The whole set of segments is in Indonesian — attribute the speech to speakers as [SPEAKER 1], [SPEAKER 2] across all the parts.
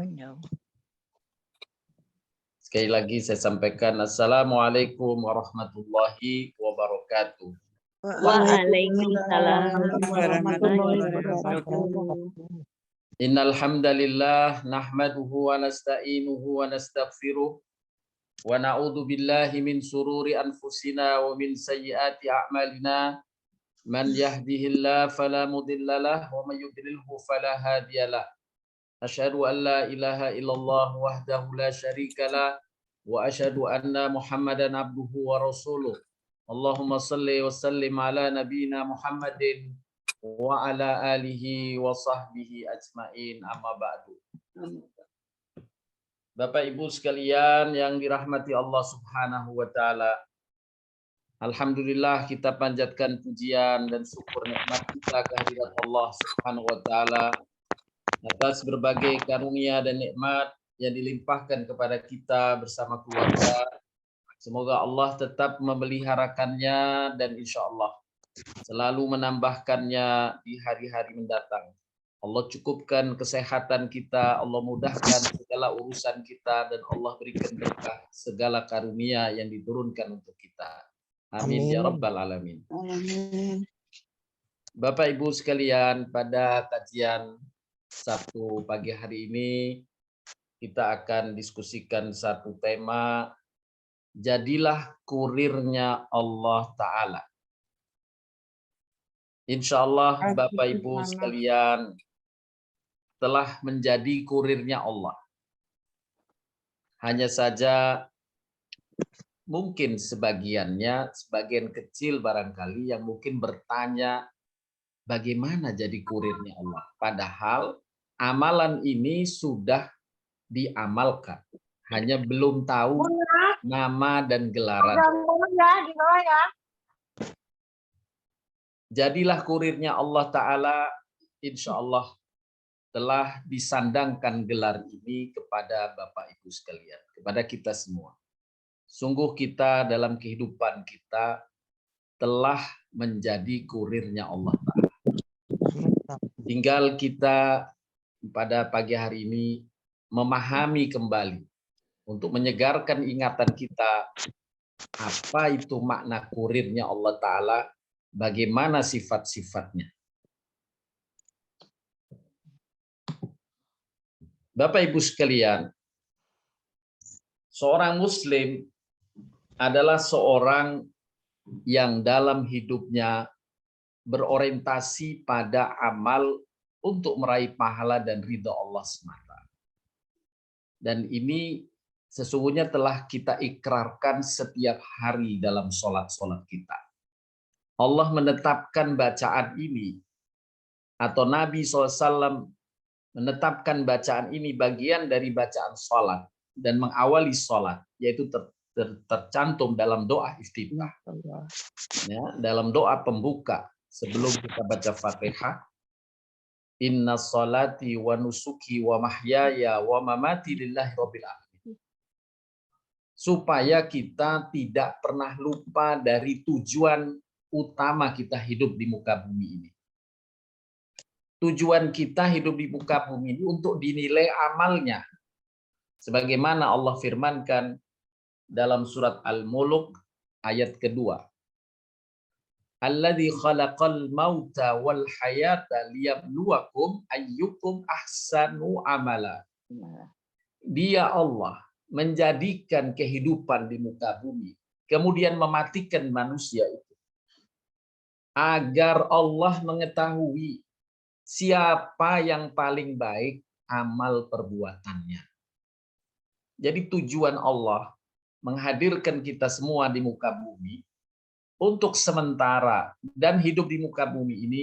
[SPEAKER 1] no.
[SPEAKER 2] Sekali lagi saya sampaikan Assalamualaikum warahmatullahi wabarakatuh.
[SPEAKER 3] Waalaikumsalam warahmatullahi wabarakatuh.
[SPEAKER 2] Innal hamdalillah nahmaduhu wa nasta'inuhu wa nastaghfiruh wa na'udzu billahi min sururi anfusina wa min sayyiati a'malina. Man yahdihillahu fala mudhillalah wa may yudlilhu fala hadiyalah. Asyhadu an la ilaha illallah wahdahu la syarikalah wa asyhadu anna Muhammadan abduhu wa rasuluh. Allahumma salli wa sallim ala nabiyyina Muhammadin wa ala alihi wa sahbihi ajmain, amma ba'du. Bapak Ibu sekalian yang dirahmati Allah Subhanahu wa taala. Alhamdulillah kita panjatkan pujian dan syukur nikmat kita kehadirat Allah Subhanahu wa taala atas berbagai karunia dan nikmat yang dilimpahkan kepada kita bersama keluarga. Semoga Allah tetap memeliharakannya dan insya Allah selalu menambahkannya di hari-hari mendatang. Allah cukupkan kesehatan kita, Allah mudahkan segala urusan kita, dan Allah berikan berkah segala karunia yang diturunkan untuk kita. Amin ya rabbal alamin.
[SPEAKER 3] Amin.
[SPEAKER 2] Bapak Ibu sekalian, pada kajian Sabtu pagi hari ini kita akan diskusikan satu tema, jadilah kurirnya Allah Ta'ala. Insya Allah Bapak Ibu sekalian telah menjadi kurirnya Allah. Hanya saja mungkin sebagian kecil barangkali yang mungkin bertanya bagaimana jadi kurirnya Allah. Padahal amalan ini sudah diamalkan. Hanya belum tahu nama dan gelaran. Jadilah kurirnya Allah Ta'ala, insya Allah telah disandangkan gelar ini kepada Bapak Ibu sekalian, kepada kita semua. Sungguh kita dalam kehidupan kita telah menjadi kurirnya Allah Ta'ala. Tinggal kita pada pagi hari ini memahami kembali untuk menyegarkan ingatan kita apa itu makna kurirnya Allah Ta'ala, bagaimana sifat-sifatnya. Bapak Ibu sekalian, seorang Muslim adalah seorang yang dalam hidupnya berorientasi pada amal untuk meraih pahala dan ridha Allah semata. Dan ini sesungguhnya telah kita ikrarkan setiap hari dalam sholat-sholat kita. Allah menetapkan bacaan ini, atau Nabi SAW menetapkan bacaan ini bagian dari bacaan sholat dan mengawali sholat, yaitu tercantum dalam doa iftitah, ya, dalam doa pembuka sebelum kita baca Fatihah. Inna sholati wa nusuki wa mahyaya wa mamati lillahi rabbil alamin. Supaya kita tidak pernah lupa dari tujuan utama kita hidup di muka bumi ini. Tujuan kita hidup di muka bumi ini untuk dinilai amalnya. Sebagaimana Allah firmankan dalam surat Al-Mulk ayat kedua. Alladzi khalaqal mauta wal hayata liyabluwakum ayyukum ahsanu amala. Dia Allah menjadikan kehidupan di muka bumi, kemudian mematikan manusia itu, agar Allah mengetahui siapa yang paling baik amal perbuatannya. Jadi tujuan Allah menghadirkan kita semua di muka bumi untuk sementara, dan hidup di muka bumi ini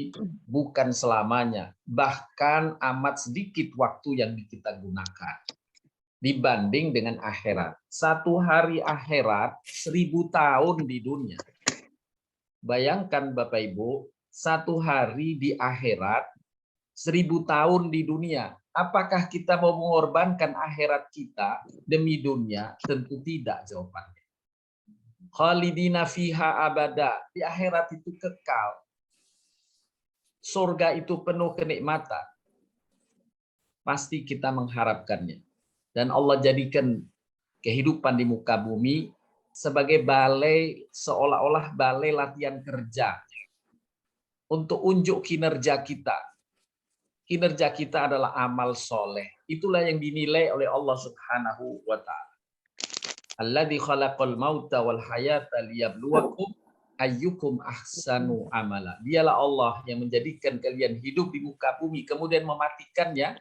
[SPEAKER 2] bukan selamanya, bahkan amat sedikit waktu yang kita gunakan dibanding dengan akhirat. Satu hari akhirat 1000 tahun di dunia. Bayangkan Bapak Ibu, satu hari di akhirat 1000 tahun di dunia. Apakah kita mau mengorbankan akhirat kita demi dunia? Tentu tidak jawabannya. Khalidina fiha abada. Di akhirat itu kekal. Surga itu penuh kenikmatan. pasti kita mengharapkannya. Dan Allah jadikan kehidupan di muka bumi sebagai balai, seolah-olah balai latihan kerja untuk unjuk kinerja kita. Kinerja kita adalah amal soleh. Itulah yang dinilai oleh Allah Subhanahu wa Ta'ala. Alladzi khalaqal mauta wal hayata liyabluwakum ayyukum ahsanu amala. Dialah Allah yang menjadikan kalian hidup di muka bumi kemudian mematikannya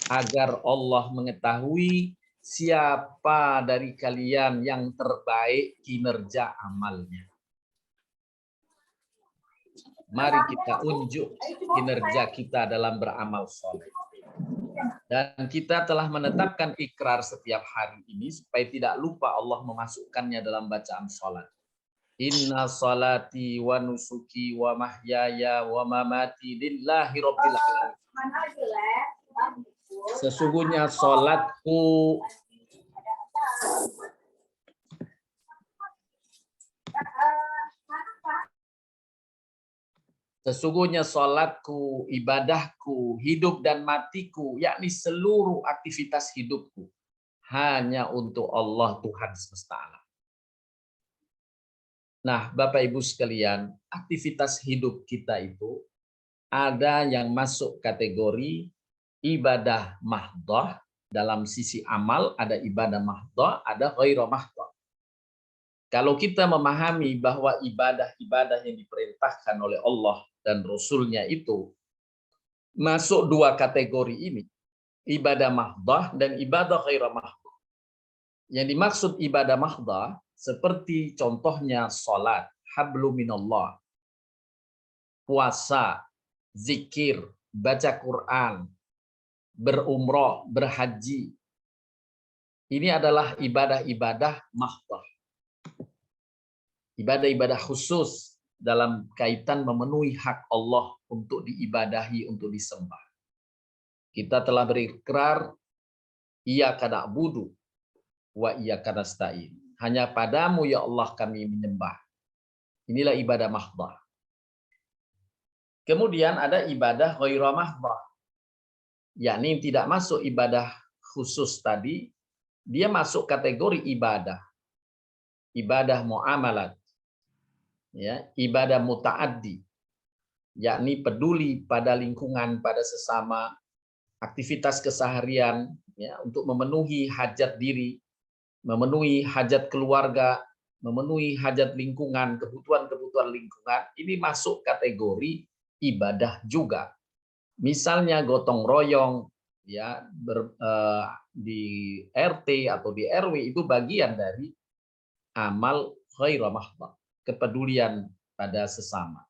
[SPEAKER 2] agar Allah mengetahui siapa dari kalian yang terbaik kinerja amalnya. Mari kita unjuk kinerja kita dalam beramal soleh. Dan kita telah menetapkan ikrar setiap hari ini supaya tidak lupa Allah memasukkannya dalam bacaan salat. Inna salati wa nusuki wa mahyaya wa mamati lillahi rabbil alamin. Sesungguhnya salatku, ibadahku, hidup dan matiku, yakni seluruh aktivitas hidupku, hanya untuk Allah Tuhan semesta alam. Nah, Bapak Ibu sekalian, aktivitas hidup kita itu ada yang masuk kategori ibadah mahdhah. Dalam sisi amal ada ibadah mahdhah, ada ghairu mahdhah. Kalau kita memahami bahwa ibadah-ibadah yang diperintahkan oleh Allah dan Rasul-Nya itu masuk dua kategori ini, ibadah mahdhah dan ibadah ghairu mahdhah. Yang dimaksud ibadah mahdhah seperti contohnya salat, hablu minallah, puasa, zikir, baca Quran, berumrah, berhaji. Ini adalah ibadah-ibadah mahdhah. Ibadah-ibadah khusus dalam kaitan memenuhi hak Allah untuk diibadahi, untuk disembah. Kita telah berikrar, iyyaka na'budu wa iyyaka nasta'in. Hanya padamu ya Allah kami menyembah. Inilah ibadah mahdhah. Kemudian ada ibadah ghairu mahdhah, yakni tidak masuk ibadah khusus tadi, dia masuk kategori ibadah muamalat, ya, ibadah mutaaddi, yakni peduli pada lingkungan, pada sesama, aktivitas keseharian, ya, untuk memenuhi hajat diri, memenuhi hajat keluarga, memenuhi hajat lingkungan, kebutuhan-kebutuhan lingkungan. Ini masuk kategori ibadah juga. Misalnya gotong royong, ya, di RT atau di RW itu bagian dari amal ghairu mahdhah, kepedulian pada sesama.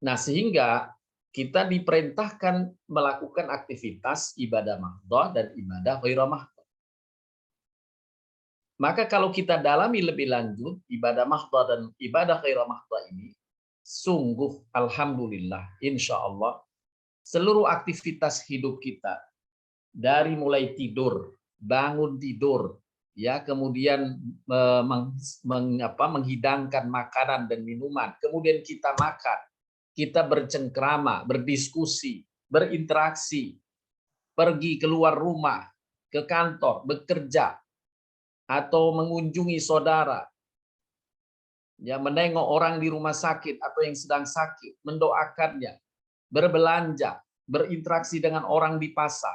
[SPEAKER 2] Nah, sehingga kita diperintahkan melakukan aktivitas ibadah mahdhah dan ibadah ghairu mahdhah. Maka kalau kita dalami lebih lanjut ibadah mahdhah dan ibadah ghairu mahdhah ini, sungguh alhamdulillah, insya Allah seluruh aktivitas hidup kita dari mulai tidur, bangun tidur, ya, kemudian menghidangkan makanan dan minuman, kemudian kita makan, kita bercengkrama, berdiskusi, berinteraksi, pergi keluar rumah, ke kantor, bekerja, atau mengunjungi saudara, ya, menengok orang di rumah sakit atau yang sedang sakit, mendoakannya, berbelanja, berinteraksi dengan orang di pasar.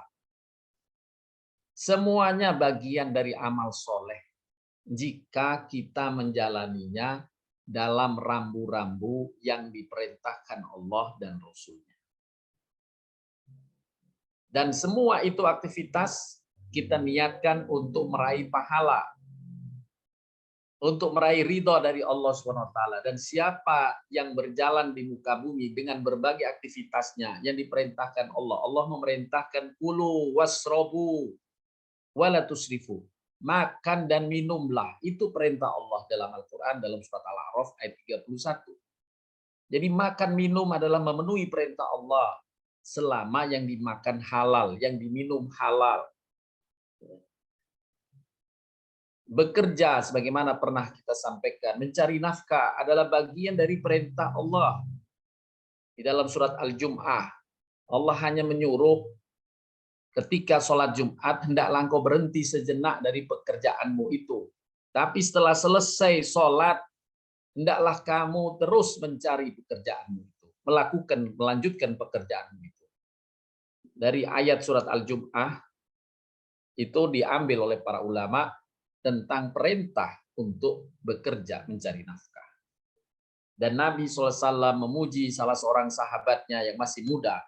[SPEAKER 2] Semuanya bagian dari amal soleh jika kita menjalaninya dalam rambu-rambu yang diperintahkan Allah dan Rasul-Nya. Dan semua itu aktivitas kita niatkan untuk meraih pahala, untuk meraih ridho dari Allah SWT. Dan siapa yang berjalan di muka bumi dengan berbagai aktivitasnya yang diperintahkan Allah. Allah memerintahkan kulu wasrobu wala tusrifu. Makan dan minumlah. Itu perintah Allah dalam Al-Quran, dalam surat Al-A'raf ayat 31. Jadi makan minum adalah memenuhi perintah Allah selama yang dimakan halal, yang diminum halal. Bekerja sebagaimana pernah kita sampaikan, mencari nafkah adalah bagian dari perintah Allah. Di dalam surat Al-Jum'ah, Allah hanya menyuruh ketika sholat Jumat, hendaklah engkau berhenti sejenak dari pekerjaanmu itu. Tapi setelah selesai sholat, hendaklah kamu terus mencari pekerjaanmu itu. Melanjutkan pekerjaanmu itu. Dari ayat surat Al-Jum'ah, itu diambil oleh para ulama tentang perintah untuk bekerja mencari nafkah. Dan Nabi SAW memuji salah seorang sahabatnya yang masih muda.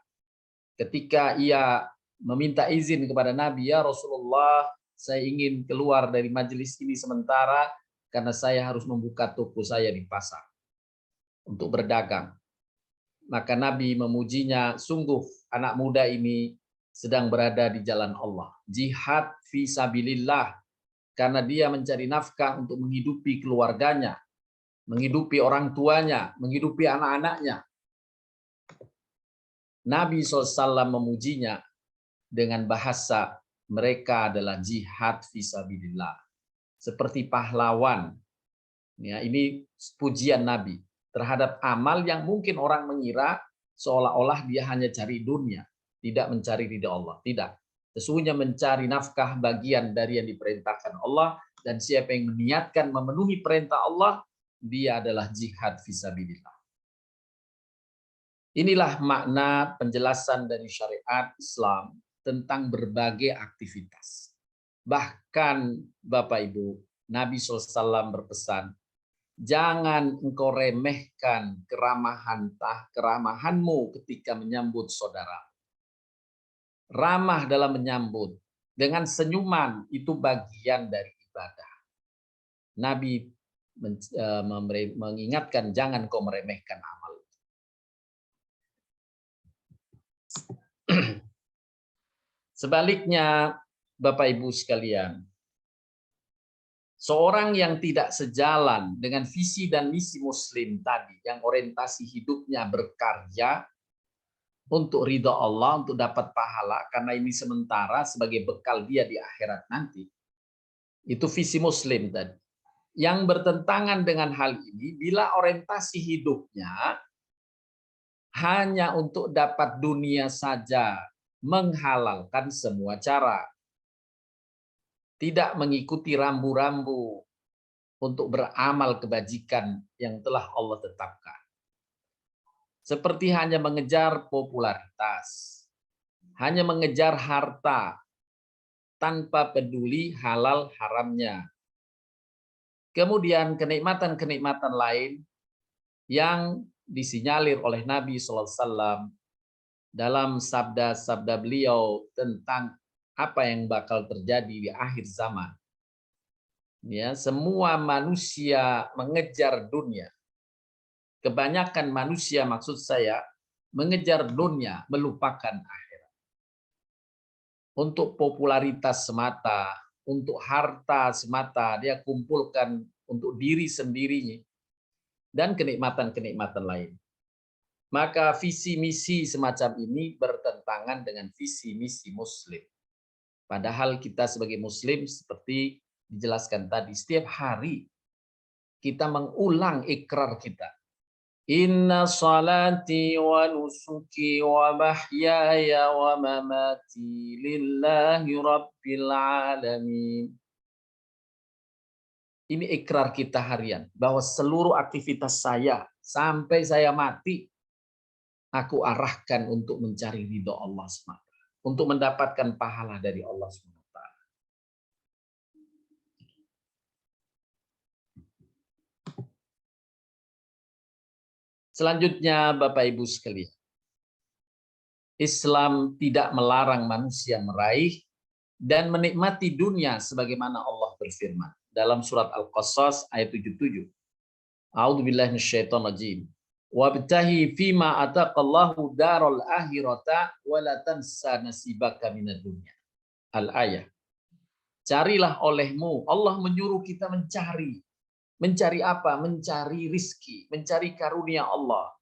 [SPEAKER 2] Ketika ia meminta izin kepada Nabi, ya Rasulullah, saya ingin keluar dari majelis ini sementara karena saya harus membuka toko saya di pasar untuk berdagang. Maka Nabi memujinya, sungguh anak muda ini sedang berada di jalan Allah. Jihad fi sabilillah, karena dia mencari nafkah untuk menghidupi keluarganya, menghidupi orang tuanya, menghidupi anak-anaknya. Nabi SAW memujinya dengan bahasa mereka adalah jihad fisabilillah, seperti pahlawan. Ya, ini pujian Nabi terhadap amal yang mungkin orang mengira seolah-olah dia hanya cari dunia, tidak mencari ridha Allah. Tidak. Sesungguhnya mencari nafkah bagian dari yang diperintahkan Allah, dan siapa yang meniatkan memenuhi perintah Allah, dia adalah jihad fisabilillah. Inilah makna penjelasan dari syariat Islam tentang berbagai aktivitas. Bahkan Bapak Ibu, Nabi SAW berpesan, jangan engkau remehkan keramahanmu ketika menyambut saudara. Ramah dalam menyambut, dengan senyuman, itu bagian dari ibadah. Nabi mengingatkan, jangan kau meremehkan amal. Sebaliknya, Bapak Ibu sekalian, seorang yang tidak sejalan dengan visi dan misi Muslim tadi, yang orientasi hidupnya berkarya untuk ridha Allah, untuk dapat pahala, karena ini sementara sebagai bekal dia di akhirat nanti. Itu visi Muslim tadi. Yang bertentangan dengan hal ini, bila orientasi hidupnya hanya untuk dapat dunia saja, menghalalkan semua cara, tidak mengikuti rambu-rambu untuk beramal kebajikan yang telah Allah tetapkan. Seperti hanya mengejar popularitas, hanya mengejar harta, tanpa peduli halal haramnya. Kemudian kenikmatan-kenikmatan lain yang disinyalir oleh Nabi SAW dalam sabda-sabda beliau tentang apa yang bakal terjadi di akhir zaman. Ya, semua manusia mengejar dunia. Kebanyakan manusia, maksud saya, mengejar dunia, melupakan akhirat. Untuk popularitas semata, untuk harta semata, dia kumpulkan untuk diri sendirinya, dan kenikmatan-kenikmatan lain. Maka visi misi semacam ini bertentangan dengan visi misi Muslim. Padahal kita sebagai Muslim, seperti dijelaskan tadi, setiap hari kita mengulang ikrar kita. Inna salati wa nusuki wa mahyaya wa mamati lillahi rabbil alamin. Ini ikrar kita harian, bahwa seluruh aktivitas saya sampai saya mati, aku arahkan untuk mencari ridho Allah SWT, untuk mendapatkan pahala dari Allah SWT. Selanjutnya, Bapak Ibu sekalian, Islam tidak melarang manusia meraih dan menikmati dunia sebagaimana Allah berfirman dalam surat Al-Qasas ayat 77. A'udzubillahi minasyaitonirrajim. Wabtahi fima ataqallahu daral akhirata wa la tansa nasibaka minad dunya. Al-ayah. Carilah olehmu, Allah menyuruh kita mencari. Mencari apa? Mencari rizki, mencari karunia Allah.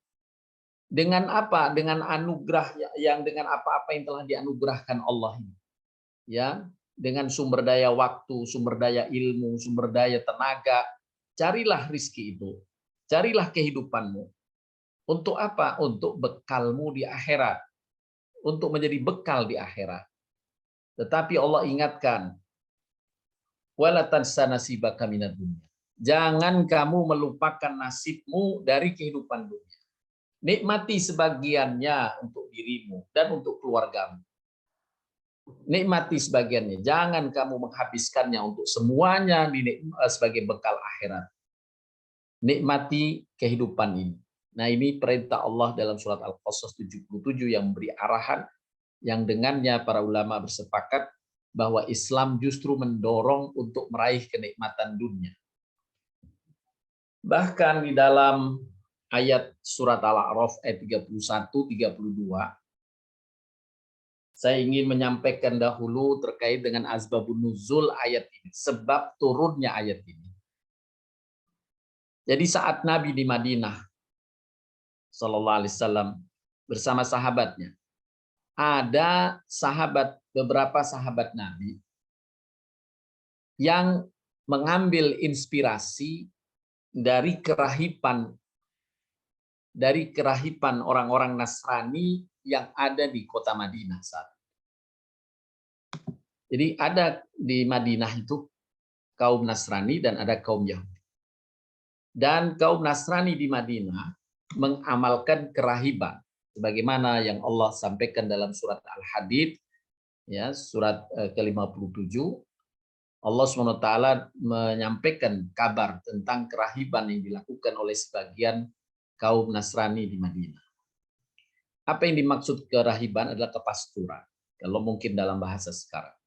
[SPEAKER 2] Dengan apa? Dengan anugerah yang dengan apa-apa yang telah dianugerahkan Allah ini. Ya, dengan sumber daya waktu, sumber daya ilmu, sumber daya tenaga. Carilah rizki itu. Carilah kehidupanmu. Untuk apa? Untuk bekalmu di akhirat. untuk menjadi bekal di akhirat. Tetapi Allah ingatkan, wala tansa nasibaka minad dunya. Jangan kamu melupakan nasibmu dari kehidupan dunia. Nikmati sebagiannya untuk dirimu dan untuk keluargamu. Nikmati sebagiannya. Jangan kamu menghabiskannya untuk semuanya sebagai bekal akhirat. Nikmati kehidupan ini. Nah, ini perintah Allah dalam surat Al-Qasas 77 yang memberi arahan, yang dengannya para ulama bersepakat bahwa Islam justru mendorong untuk meraih kenikmatan dunia. Bahkan di dalam ayat surat Al-A'raf ayat 31-32, saya ingin menyampaikan dahulu terkait dengan asbabun nuzul ayat ini, sebab turunnya ayat ini. Jadi saat Nabi di Madinah sallallahu alaihi wasallam bersama sahabatnya, ada beberapa sahabat Nabi yang mengambil inspirasi dari kerahiban orang-orang Nasrani yang ada di kota Madinah saat. Jadi ada di Madinah itu kaum Nasrani dan ada kaum Yahudi. Dan kaum Nasrani di Madinah mengamalkan kerahiban sebagaimana yang Allah sampaikan dalam surat Al-Hadid, ya, surat ke-57. Allah SWT menyampaikan kabar tentang kerahiban yang dilakukan oleh sebagian kaum Nasrani di Madinah. Apa yang dimaksud kerahiban adalah kepasturan, kalau mungkin dalam bahasa sekarang.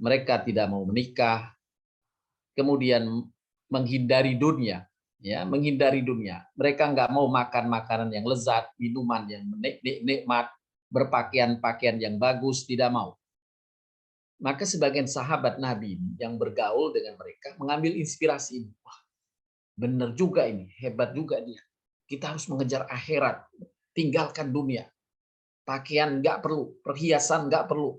[SPEAKER 2] Mereka tidak mau menikah, kemudian menghindari dunia, ya, menghindari dunia. Mereka nggak mau makan makanan yang lezat, minuman yang nikmat, berpakaian-pakaian yang bagus, tidak mau. Maka sebagian sahabat Nabi yang bergaul dengan mereka mengambil inspirasi ini. Wah, benar juga ini, hebat juga dia. Kita harus mengejar akhirat, tinggalkan dunia. Pakaian nggak perlu, perhiasan nggak perlu,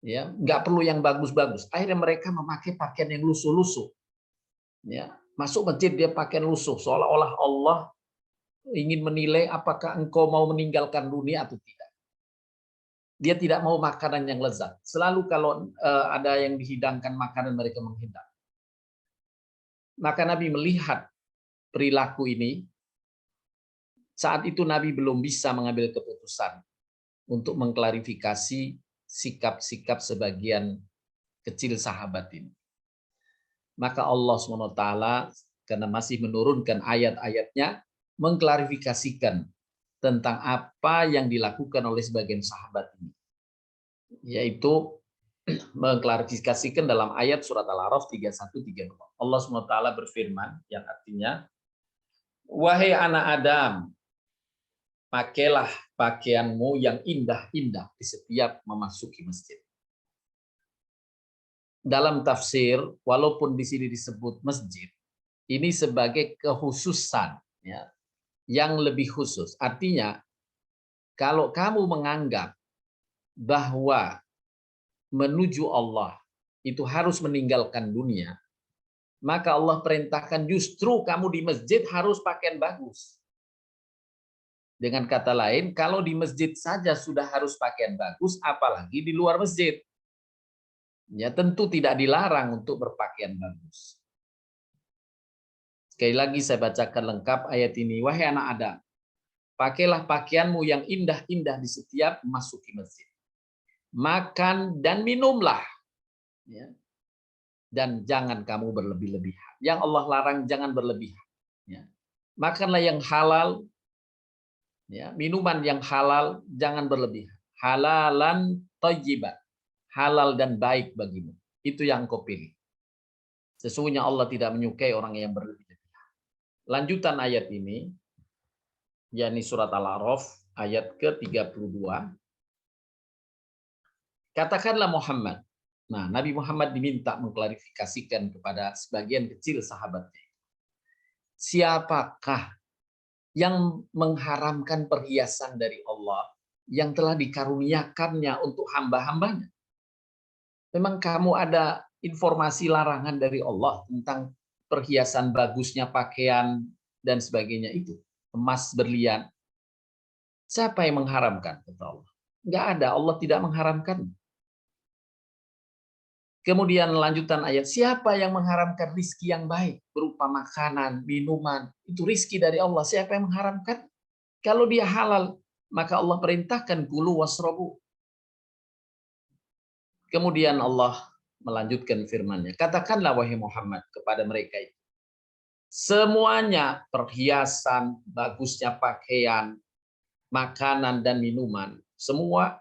[SPEAKER 2] ya, nggak perlu yang bagus-bagus. Akhirnya mereka memakai pakaian yang lusuh-lusuh. Ya, masuk masjid dia pakaian lusuh, seolah-olah Allah ingin menilai apakah engkau mau meninggalkan dunia atau tidak. Dia tidak mau makanan yang lezat. Selalu kalau ada yang dihidangkan makanan, mereka menghindar. Maka Nabi melihat perilaku ini. Saat itu Nabi belum bisa mengambil keputusan untuk mengklarifikasi sikap-sikap sebagian kecil sahabat ini. Maka Allah SWT karena masih menurunkan ayat-ayatnya, mengklarifikasikan tentang apa yang dilakukan oleh sebagian sahabat ini. Yaitu mengklarifikasikan dalam ayat surat Al-A'raf 31-32. Allah SWT berfirman yang artinya, wahai anak Adam, pakailah pakaianmu yang indah-indah di setiap memasuki masjid. Dalam tafsir, walaupun di sini disebut masjid, ini sebagai kekhususan, ya, yang lebih khusus. Artinya, kalau kamu menganggap bahwa menuju Allah itu harus meninggalkan dunia, maka Allah perintahkan justru kamu di masjid harus pakaian bagus. Dengan kata lain, kalau di masjid saja sudah harus pakaian bagus, apalagi di luar masjid. Ya, tentu tidak dilarang untuk berpakaian bagus. Sekali lagi saya bacakan lengkap ayat ini. Wahai anak Adam, pakailah pakaianmu yang indah-indah di setiap memasuki masjid. Makan dan minumlah. Ya. Dan jangan kamu berlebih-lebihan. Yang Allah larang jangan berlebihan. Ya. Makanlah yang halal. Ya. Minuman yang halal, jangan berlebihan. Halalan thayyiban. Halal dan baik bagimu. Itu yang kau pilih. Sesungguhnya Allah tidak menyukai orang yang berlebih-lebihan. Lanjutan ayat ini, yakni surat Al-A'raf ayat ke-32. Katakanlah Muhammad. Nah, Nabi Muhammad diminta mengklarifikasikan kepada sebagian kecil sahabatnya. Siapakah yang mengharamkan perhiasan dari Allah yang telah dikaruniakannya untuk hamba-hambanya? Memang kamu ada informasi larangan dari Allah tentang perhiasan bagusnya pakaian dan sebagainya itu, emas berlian. Siapa yang mengharamkan? Kata Allah. Nggak ada, Allah tidak mengharamkan. Kemudian lanjutan ayat, siapa yang mengharamkan rizki yang baik berupa makanan, minuman, itu rizki dari Allah. Siapa yang mengharamkan? Kalau dia halal, maka Allah perintahkan kulu wasrobu. Kemudian Allah melanjutkan firman-Nya, katakanlah wahai Muhammad kepada mereka itu, semuanya perhiasan, bagusnya pakaian, makanan dan minuman, semua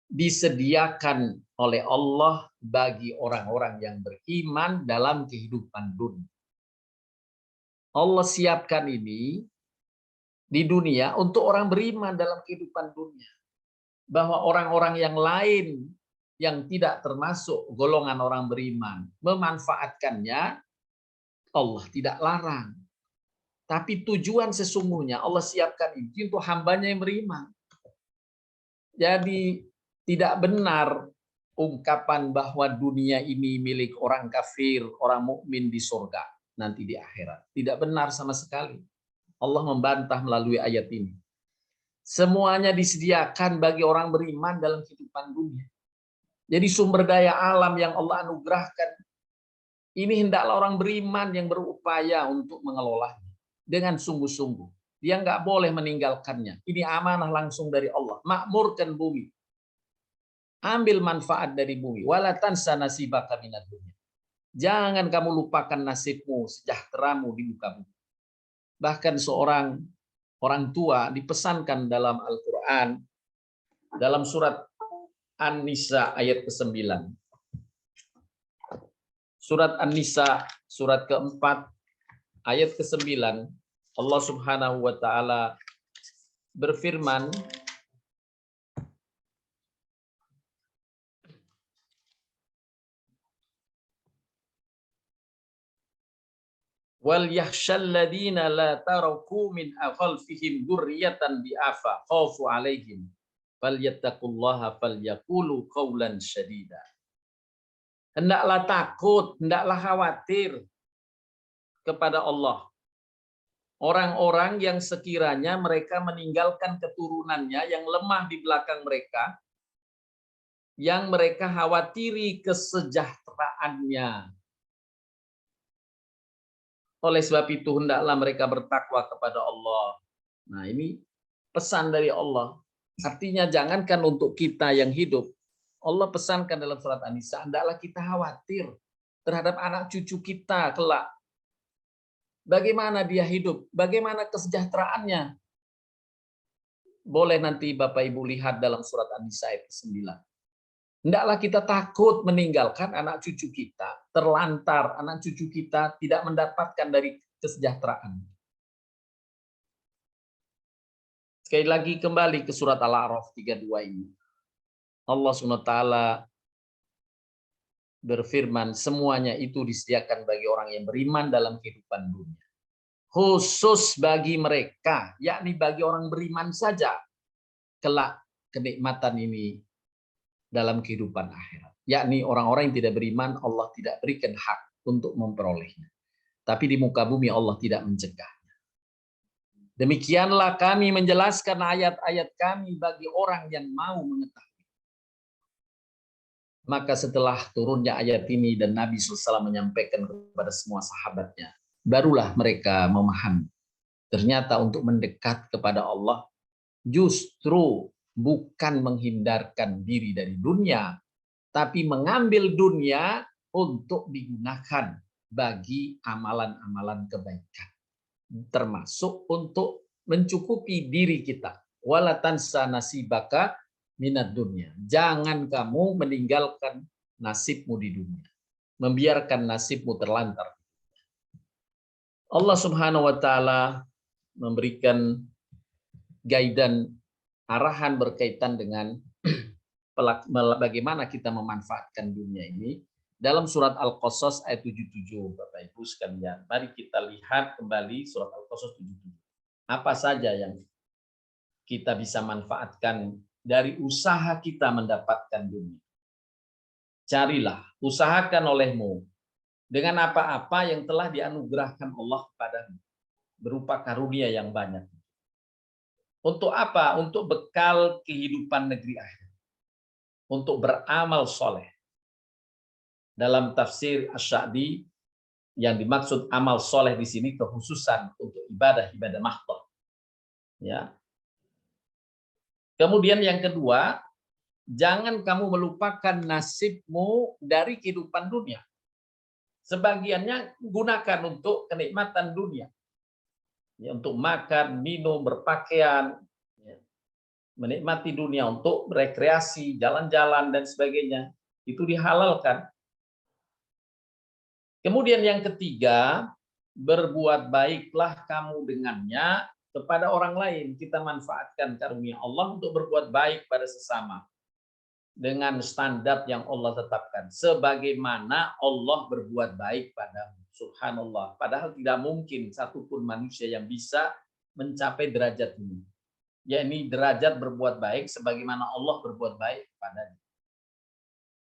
[SPEAKER 2] disediakan oleh Allah bagi orang-orang yang beriman dalam kehidupan dunia. Allah siapkan ini di dunia untuk orang beriman dalam kehidupan dunia. Bahwa orang-orang yang lain yang tidak termasuk golongan orang beriman memanfaatkannya, Allah tidak larang. Tapi tujuan sesungguhnya Allah siapkan itu untuk hambanya yang beriman. Jadi tidak benar ungkapan bahwa dunia ini milik orang kafir, orang mukmin di surga nanti di akhirat. Tidak benar sama sekali. Allah membantah melalui ayat ini. Semuanya disediakan bagi orang beriman dalam kehidupan dunia. Jadi sumber daya alam yang Allah anugerahkan ini hendaklah orang beriman yang berupaya untuk mengelolanya dengan sungguh-sungguh. Dia nggak boleh meninggalkannya. Ini amanah langsung dari Allah. Makmurkan bumi. Ambil manfaat dari bumi. Wala tansa nasibaka minad dunya. Jangan kamu lupakan nasibmu, sejahteramu di muka bumi. Bahkan seorang orang tua dipesankan dalam Al-Quran, dalam surat An-Nisa ayat ke-9. Surat An-Nisa, surat ke-4, ayat ke-9, Allah Subhanahu wa Ta'ala berfirman, wal yakhshal ladina la taraku min khalfihim dzurriyyatan bi'afa khaufu alaihim falyattaqullaha falyaqulu qaulan syadida. Hendaklah takut, hendaklah khawatir kepada Allah orang-orang yang sekiranya mereka meninggalkan keturunannya yang lemah di belakang mereka, yang mereka khawatiri kesejahteraannya. Oleh sebab itu hendaklah mereka bertakwa kepada Allah. Nah, ini pesan dari Allah. Artinya jangankan untuk kita yang hidup. Allah pesankan dalam surat An-Nisa, hendaklah kita khawatir terhadap anak cucu kita kelak. Bagaimana dia hidup? Bagaimana kesejahteraannya? Boleh nanti Bapak Ibu lihat dalam surat An-Nisa ayat 9. Hendaklah kita takut meninggalkan anak cucu kita, terlantar anak cucu kita tidak mendapatkan dari kesejahteraan. Sekali lagi kembali ke surat Al-A'raf 32 ini. Allah SWT berfirman, semuanya itu disediakan bagi orang yang beriman dalam kehidupan dunia. Khusus bagi mereka, yakni bagi orang beriman saja, kelak kenikmatan ini dalam kehidupan akhirat. Yakni orang-orang yang tidak beriman, Allah tidak berikan hak untuk memperolehnya. Tapi di muka bumi Allah tidak mencegahnya. Demikianlah kami menjelaskan ayat-ayat kami bagi orang yang mau mengetahui. Maka setelah turunnya ayat ini dan Nabi SAW menyampaikan kepada semua sahabatnya, barulah mereka memahami. Ternyata untuk mendekat kepada Allah justru bukan menghindarkan diri dari dunia, tapi mengambil dunia untuk digunakan bagi amalan-amalan kebaikan. Termasuk untuk mencukupi diri kita. Wala tansa nasibaka minad dunya. Jangan kamu meninggalkan nasibmu di dunia. Membiarkan nasibmu terlantar. Allah Subhanahu wa Ta'ala memberikan guidance, arahan berkaitan dengan bagaimana kita memanfaatkan dunia ini dalam surat Al-Qasas ayat 77, Bapak Ibu sekalian. Mari kita lihat kembali surat Al-Qasas 77. Apa saja yang kita bisa manfaatkan dari usaha kita mendapatkan dunia. Carilah, usahakan olehmu dengan apa-apa yang telah dianugerahkan Allah kepadamu berupa karunia yang banyak. Untuk apa? Untuk bekal kehidupan negeri akhirat. untuk beramal soleh. Dalam tafsir Asy-Sya'di, yang dimaksud amal soleh di sini kekhususan untuk ibadah mahdoh. Ya. Kemudian yang kedua, jangan kamu melupakan nasibmu dari kehidupan dunia. Sebagiannya gunakan untuk kenikmatan dunia. Ya, untuk makan, minum, berpakaian, ya, menikmati dunia untuk rekreasi, jalan-jalan dan sebagainya. Itu dihalalkan. Kemudian yang ketiga, berbuat baiklah kamu dengannya kepada orang lain. Kita manfaatkan karunia Allah untuk berbuat baik pada sesama dengan standar yang Allah tetapkan. Sebagaimana Allah berbuat baik padamu. Subhanallah. Padahal tidak mungkin satupun manusia yang bisa mencapai derajat ini. Yakni derajat berbuat baik sebagaimana Allah berbuat baik padanya.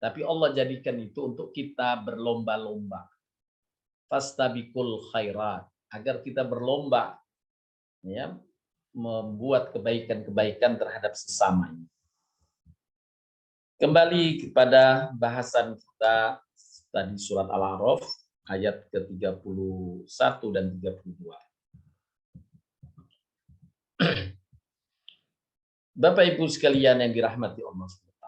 [SPEAKER 2] Tapi Allah jadikan itu untuk kita berlomba-lomba. Fastabiqul khairat, agar kita berlomba ya membuat kebaikan-kebaikan terhadap sesama. Kembali kepada bahasan kita tadi surat Al-A'raf ayat ke-31 dan 32. Bapak Ibu sekalian yang dirahmati Allah SWT.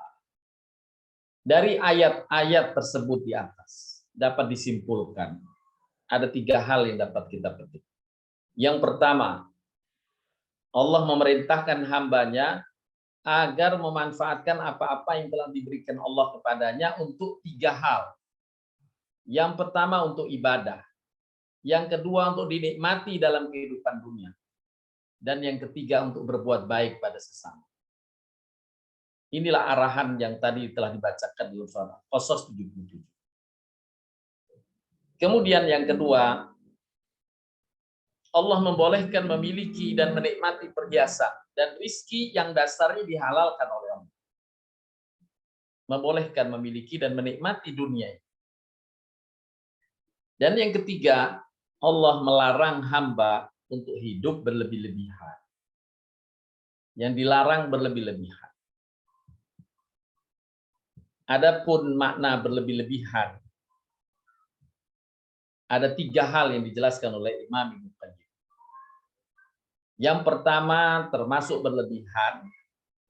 [SPEAKER 2] Dari ayat-ayat tersebut di atas dapat disimpulkan ada 3 hal yang dapat kita petik. Yang pertama, Allah memerintahkan hambanya agar memanfaatkan apa-apa yang telah diberikan Allah kepadanya untuk 3 hal. Yang pertama untuk ibadah. Yang kedua untuk dinikmati dalam kehidupan dunia. Dan yang ketiga untuk berbuat baik pada sesama. Inilah arahan yang tadi telah dibacakan di surat Qasas 77. Kemudian yang kedua, Allah membolehkan memiliki dan menikmati perhiasan dan rizki yang dasarnya dihalalkan oleh Allah. Membolehkan memiliki dan menikmati dunia. Dan yang ketiga, Allah melarang hamba untuk hidup berlebih-lebihan. Yang dilarang berlebih-lebihan. Adapun makna berlebih-lebihan, ada 3 hal yang dijelaskan oleh Imam Ibnu Qayyim. Yang pertama termasuk berlebihan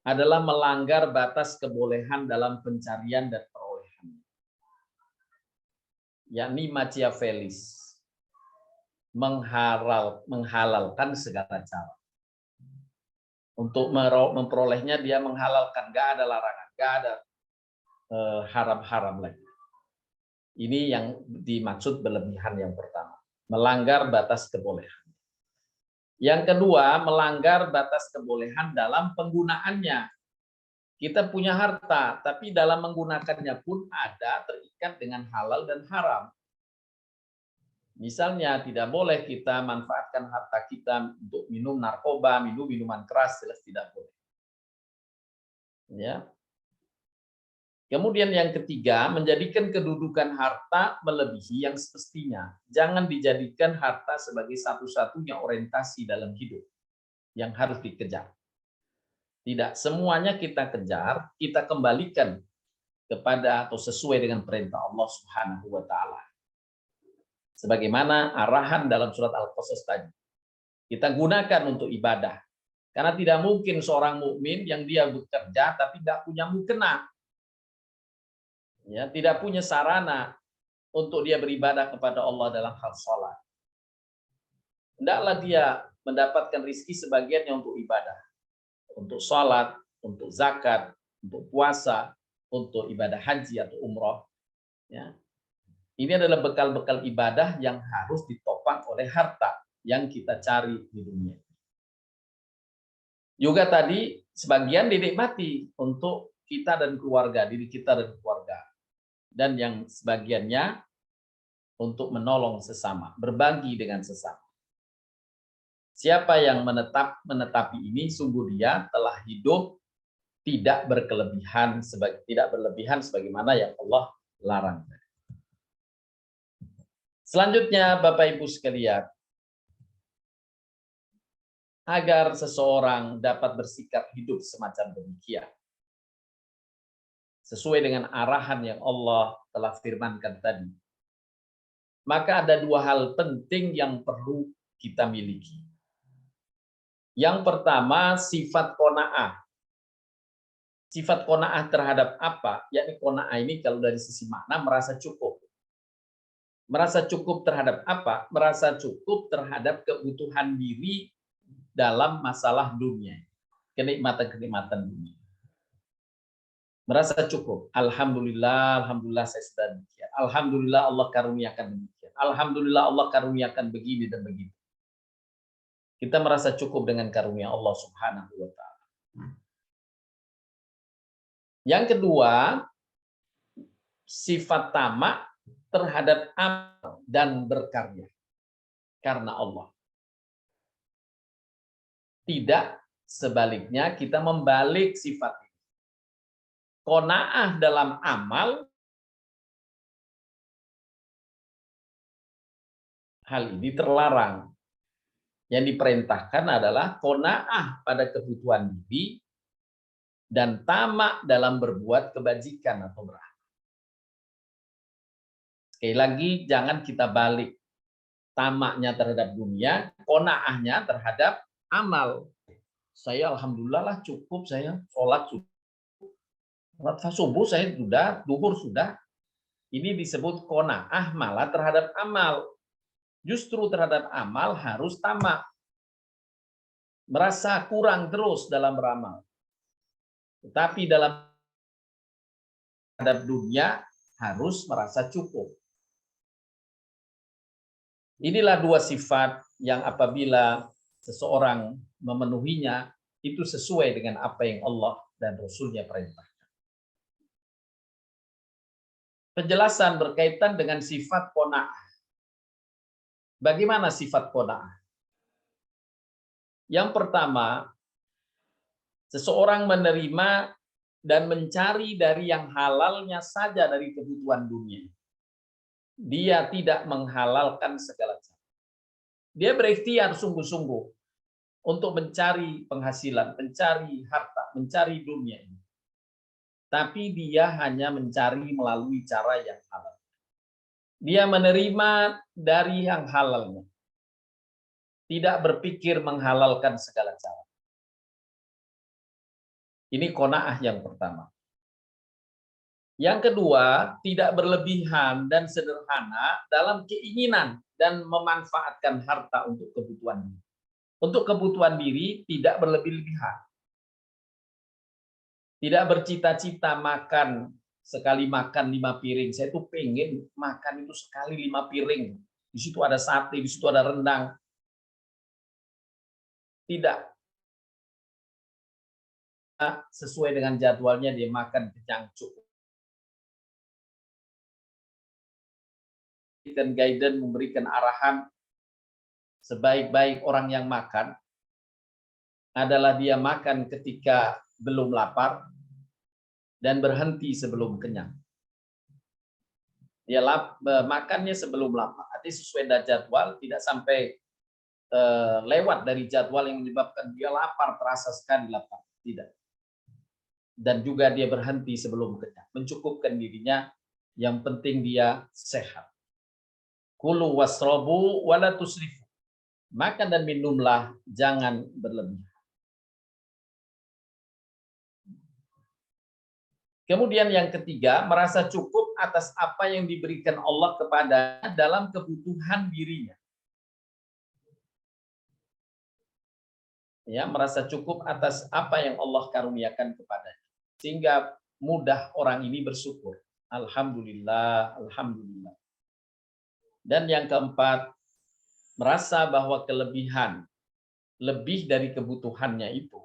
[SPEAKER 2] adalah melanggar batas kebolehan dalam pencarian dan perolehan. Yakni Machiavellis, menghalalkan segala cara. Untuk memperolehnya dia menghalalkan, nggak ada larangan, nggak ada haram-haram lagi. Ini yang dimaksud berlebihan yang pertama, melanggar batas kebolehan. Yang kedua, melanggar batas kebolehan dalam penggunaannya. Kita punya harta, tapi dalam menggunakannya pun ada terikat dengan halal dan haram. Misalnya tidak boleh kita manfaatkan harta kita untuk minum narkoba, minum minuman keras, jelas tidak boleh. Ya. Kemudian yang ketiga, menjadikan kedudukan harta melebihi yang semestinya. Jangan dijadikan harta sebagai satu-satunya orientasi dalam hidup yang harus dikejar. Tidak semuanya kita kejar, kita kembalikan kepada atau sesuai dengan perintah Allah Subhanahu wa taala. Sebagaimana arahan dalam surat Al-Qasas tadi. Kita gunakan untuk ibadah. Karena tidak mungkin seorang mukmin yang dia bekerja tapi tidak punya mukena. Ya, tidak punya sarana untuk dia beribadah kepada Allah dalam hal sholat. Hendaklah dia mendapatkan rizki sebagiannya untuk ibadah. Untuk sholat, untuk zakat, untuk puasa, untuk ibadah haji atau umroh. Ya. Ini adalah bekal-bekal ibadah yang harus ditopang oleh harta yang kita cari di dunia. Juga tadi sebagian dinikmati untuk kita dan keluarga, diri kita dan keluarga. Dan yang sebagiannya untuk menolong sesama, berbagi dengan sesama. Siapa yang menetapi ini, sungguh dia telah hidup tidak berlebihan sebagaimana yang Allah larang. Selanjutnya, Bapak Ibu sekalian, agar seseorang dapat bersikap hidup semacam demikian, sesuai dengan arahan yang Allah telah firmankan tadi, maka ada dua hal penting yang perlu kita miliki. Yang pertama, sifat qanaah. Sifat qanaah terhadap apa? Yakni qanaah ini kalau dari sisi makna merasa cukup. Merasa cukup terhadap apa? Merasa cukup terhadap kebutuhan diri dalam masalah dunia. Kenikmatan-kenikmatan dunia. Merasa cukup. Alhamdulillah, alhamdulillah saya sudah demikian. Alhamdulillah Allah karuniakan demikian. Alhamdulillah Allah karuniakan begini dan begitu. Kita merasa cukup dengan karunia Allah Subhanahu wa taala. Yang kedua, sifat tamak terhadap amal dan berkarya karena Allah. Tidak sebaliknya kita membalik sifat ini. Qanaah dalam amal, hal ini terlarang. Yang diperintahkan adalah qanaah pada kebutuhan diri dan tamak dalam berbuat kebajikan atau beramal. Sekali lagi, jangan kita balik tamaknya terhadap dunia, qanaahnya terhadap amal. Saya alhamdulillah lah cukup, saya sholat subuh saya sudah, duhur sudah. Ini disebut qanaah malah terhadap amal. Justru terhadap amal harus tamak. Merasa kurang terus dalam beramal. Tetapi dalam terhadap dunia harus merasa cukup. Inilah dua sifat yang apabila seseorang memenuhinya, itu sesuai dengan apa yang Allah dan Rasul-Nya perintahkan. Penjelasan berkaitan dengan sifat qanaah. Bagaimana sifat qanaah? Yang pertama, seseorang menerima dan mencari dari yang halalnya saja dari kebutuhan dunia. Dia tidak menghalalkan segala cara. Dia berikhtiar sungguh-sungguh untuk mencari penghasilan, mencari harta, mencari dunia ini. Tapi dia hanya mencari melalui cara yang halal. Dia menerima dari yang halalnya. Tidak berpikir menghalalkan segala cara. Ini qanaah yang pertama. Yang kedua, tidak berlebihan dan sederhana dalam keinginan dan memanfaatkan harta untuk kebutuhan diri. Untuk kebutuhan diri tidak berlebih-lebihan. Tidak bercita-cita makan sekali makan 5 piring. Saya tuh pengen makan itu sekali 5 piring. Di situ ada sate, di situ ada rendang. Tidak. Sesuai dengan jadwalnya dia makan kenyang cukup. Dan guidance memberikan arahan sebaik-baik orang yang makan adalah dia makan ketika belum lapar dan berhenti sebelum kenyang. Dia makannya sebelum lapar. Artinya sesuai dengan jadwal, tidak sampai lewat dari jadwal yang menyebabkan dia lapar, terasa sekali lapar. Tidak. Dan juga dia berhenti sebelum kenyang. Mencukupkan dirinya, yang penting dia sehat. Kulu wasrobu wala tusrifu. Makan dan minumlah, jangan berlebihan. Kemudian yang ketiga, merasa cukup atas apa yang diberikan Allah kepadanya dalam kebutuhan dirinya. Ya, merasa cukup atas apa yang Allah karuniakan kepadanya. Sehingga mudah orang ini bersyukur. Alhamdulillah, alhamdulillah. Dan yang keempat, merasa bahwa kelebihan lebih dari kebutuhannya itu,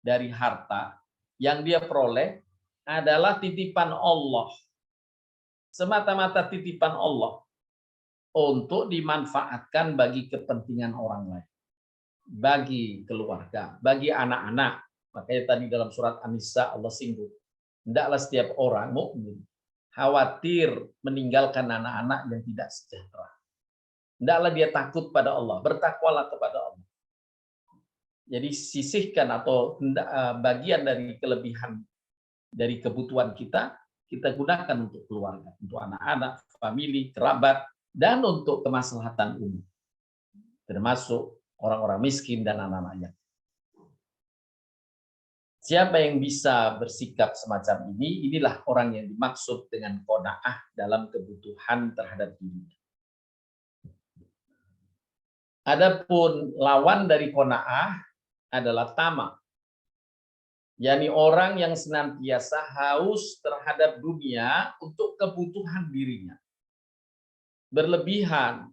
[SPEAKER 2] dari harta yang dia peroleh adalah titipan Allah. Semata-mata titipan Allah untuk dimanfaatkan bagi kepentingan orang lain. Bagi keluarga, bagi anak-anak. Makanya tadi dalam surat An-Nisa Allah singgung. Hendaklah setiap orang mukmin khawatir meninggalkan anak-anak yang tidak sejahtera. Hendaklah dia takut pada Allah, bertakwalah kepada Allah. Jadi sisihkan atau bagian dari kelebihan dari kebutuhan kita gunakan untuk keluarga, untuk anak-anak, famili, kerabat, dan untuk kemaslahatan umum, termasuk orang-orang miskin dan anak-anak yatim. Siapa yang bisa bersikap semacam ini, inilah orang yang dimaksud dengan qanaah dalam kebutuhan terhadap dirinya. Adapun lawan dari qanaah adalah tamak, yakni orang yang senantiasa haus terhadap dunia untuk kebutuhan dirinya, berlebihan,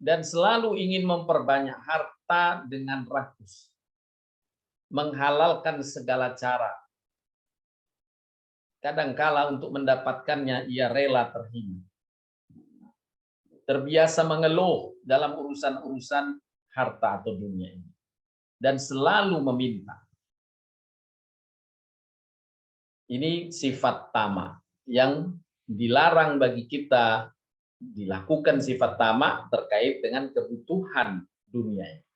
[SPEAKER 2] dan selalu ingin memperbanyak harta dengan rakus, menghalalkan segala cara. Kadangkala untuk mendapatkannya ia rela terhina. Terbiasa mengeluh dalam urusan-urusan harta atau dunia ini. Dan selalu meminta. Ini sifat tamak yang dilarang bagi kita dilakukan sifat tamak terkait dengan kebutuhan dunia ini.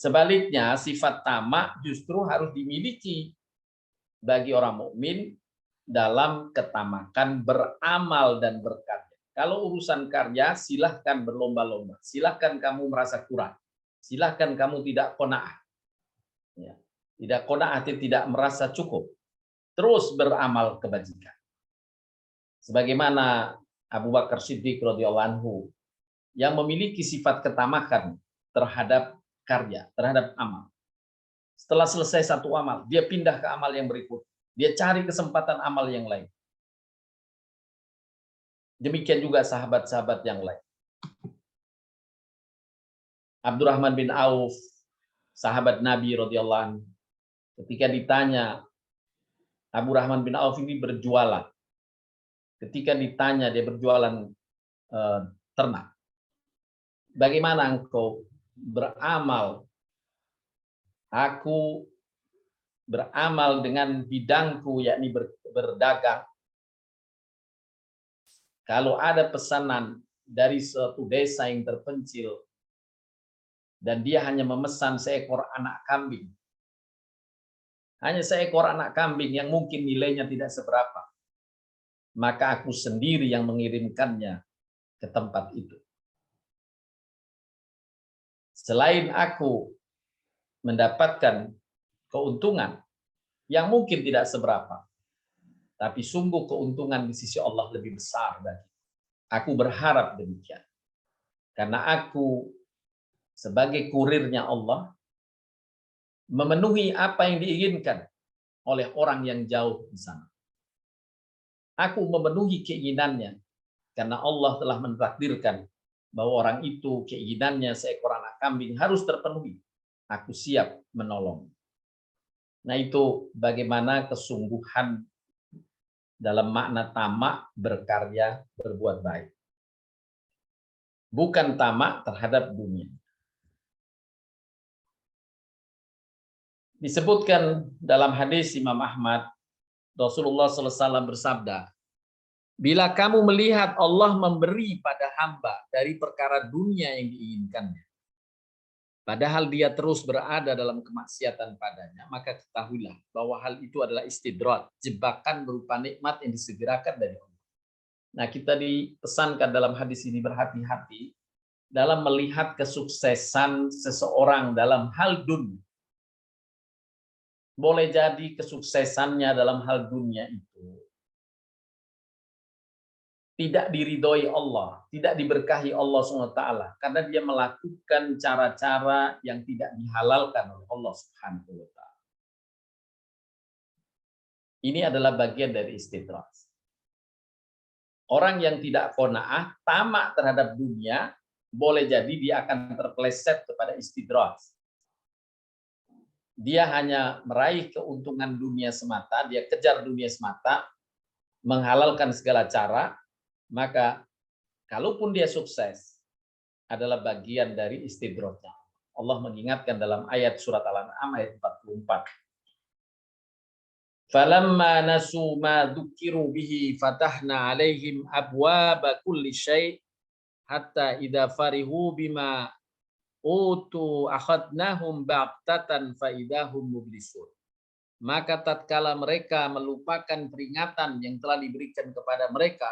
[SPEAKER 2] Sebaliknya, sifat tamak justru harus dimiliki bagi orang mukmin dalam ketamakan beramal dan berkarya. Kalau urusan karya, silahkan berlomba-lomba. Silahkan kamu merasa kurang. Silahkan kamu tidak qanaah. Ya. Tidak qanaah, tidak merasa cukup. Terus beramal kebajikan. Sebagaimana Abu Bakar Siddiq radhiyallahu anhu yang memiliki sifat ketamakan terhadap karya, terhadap amal. Setelah selesai satu amal, dia pindah ke amal yang berikut. Dia cari kesempatan amal yang lain. Demikian juga sahabat-sahabat yang lain. Abdurrahman bin Auf, sahabat Nabi radhiyallahu anhu, ketika ditanya, Abu Rahman bin Auf ini berjualan. Ketika ditanya dia berjualan ternak. Bagaimana engkau beramal? Aku beramal dengan bidangku, yakni berdagang. Kalau ada pesanan dari suatu desa yang terpencil dan dia hanya memesan seekor anak kambing, hanya seekor anak kambing yang mungkin nilainya tidak seberapa, maka aku sendiri yang mengirimkannya ke tempat itu. Selain aku mendapatkan keuntungan yang mungkin tidak seberapa, tapi sungguh keuntungan di sisi Allah lebih besar bagi. Aku berharap demikian. Karena aku sebagai kurirnya Allah memenuhi apa yang diinginkan oleh orang yang jauh di sana. Aku memenuhi keinginannya karena Allah telah mentakdirkan bahwa orang itu keinginannya seekor anak kambing harus terpenuhi. Aku siap menolong. Nah, itu bagaimana kesungguhan dalam makna tamak berkarya berbuat baik. Bukan tamak terhadap dunia. Disebutkan dalam hadis Imam Ahmad, Rasulullah SAW bersabda, bila kamu melihat Allah memberi pada hamba dari perkara dunia yang diinginkannya, padahal dia terus berada dalam kemaksiatan padanya, maka ketahuilah bahwa hal itu adalah istidraj, jebakan berupa nikmat yang disegerakan dari Allah. Nah, kita dipesankan dalam hadis ini berhati-hati dalam melihat kesuksesan seseorang dalam hal dunia. Boleh jadi kesuksesannya dalam hal dunia itu tidak diridhoi Allah, tidak diberkahi Allah SWT, karena dia melakukan cara-cara yang tidak dihalalkan oleh Allah Subhanahu wa Ta'ala. Ini adalah bagian dari istidraj. Orang yang tidak qanaah, tamak terhadap dunia, boleh jadi dia akan terpeleset kepada istidraj. Dia hanya meraih keuntungan dunia semata, dia kejar dunia semata, menghalalkan segala cara, maka kalaupun dia sukses adalah bagian dari istidrajnya. Allah mengingatkan dalam ayat surat Al-An'am ayat 44. Falamma nasu ma dzukiru bihi fatahna 'alaihim abwaaba kulli syai' hatta idza farihu bima utu akhadnahum ba'tatan fa idahum mublisun. Maka tatkala mereka melupakan peringatan yang telah diberikan kepada mereka,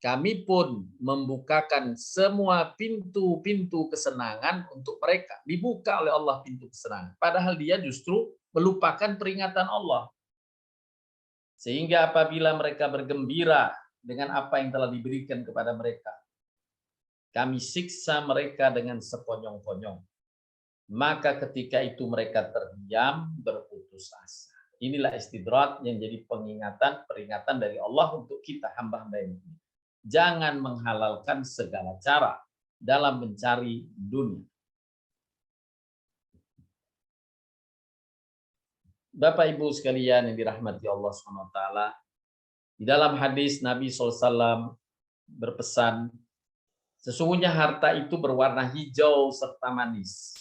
[SPEAKER 2] kami pun membukakan semua pintu-pintu kesenangan untuk mereka. Dibuka oleh Allah pintu kesenangan. Padahal dia justru melupakan peringatan Allah. Sehingga apabila mereka bergembira dengan apa yang telah diberikan kepada mereka, kami siksa mereka dengan sekonyong-konyong. Maka ketika itu mereka terdiam, berputus asa. Inilah istidrat yang jadi peringatan dari Allah untuk kita hamba-hamba ini. Jangan menghalalkan segala cara dalam mencari dunia. Bapak Ibu sekalian yang dirahmati Allah SWT, di dalam hadis Nabi SAW berpesan, sesungguhnya harta itu berwarna hijau serta manis.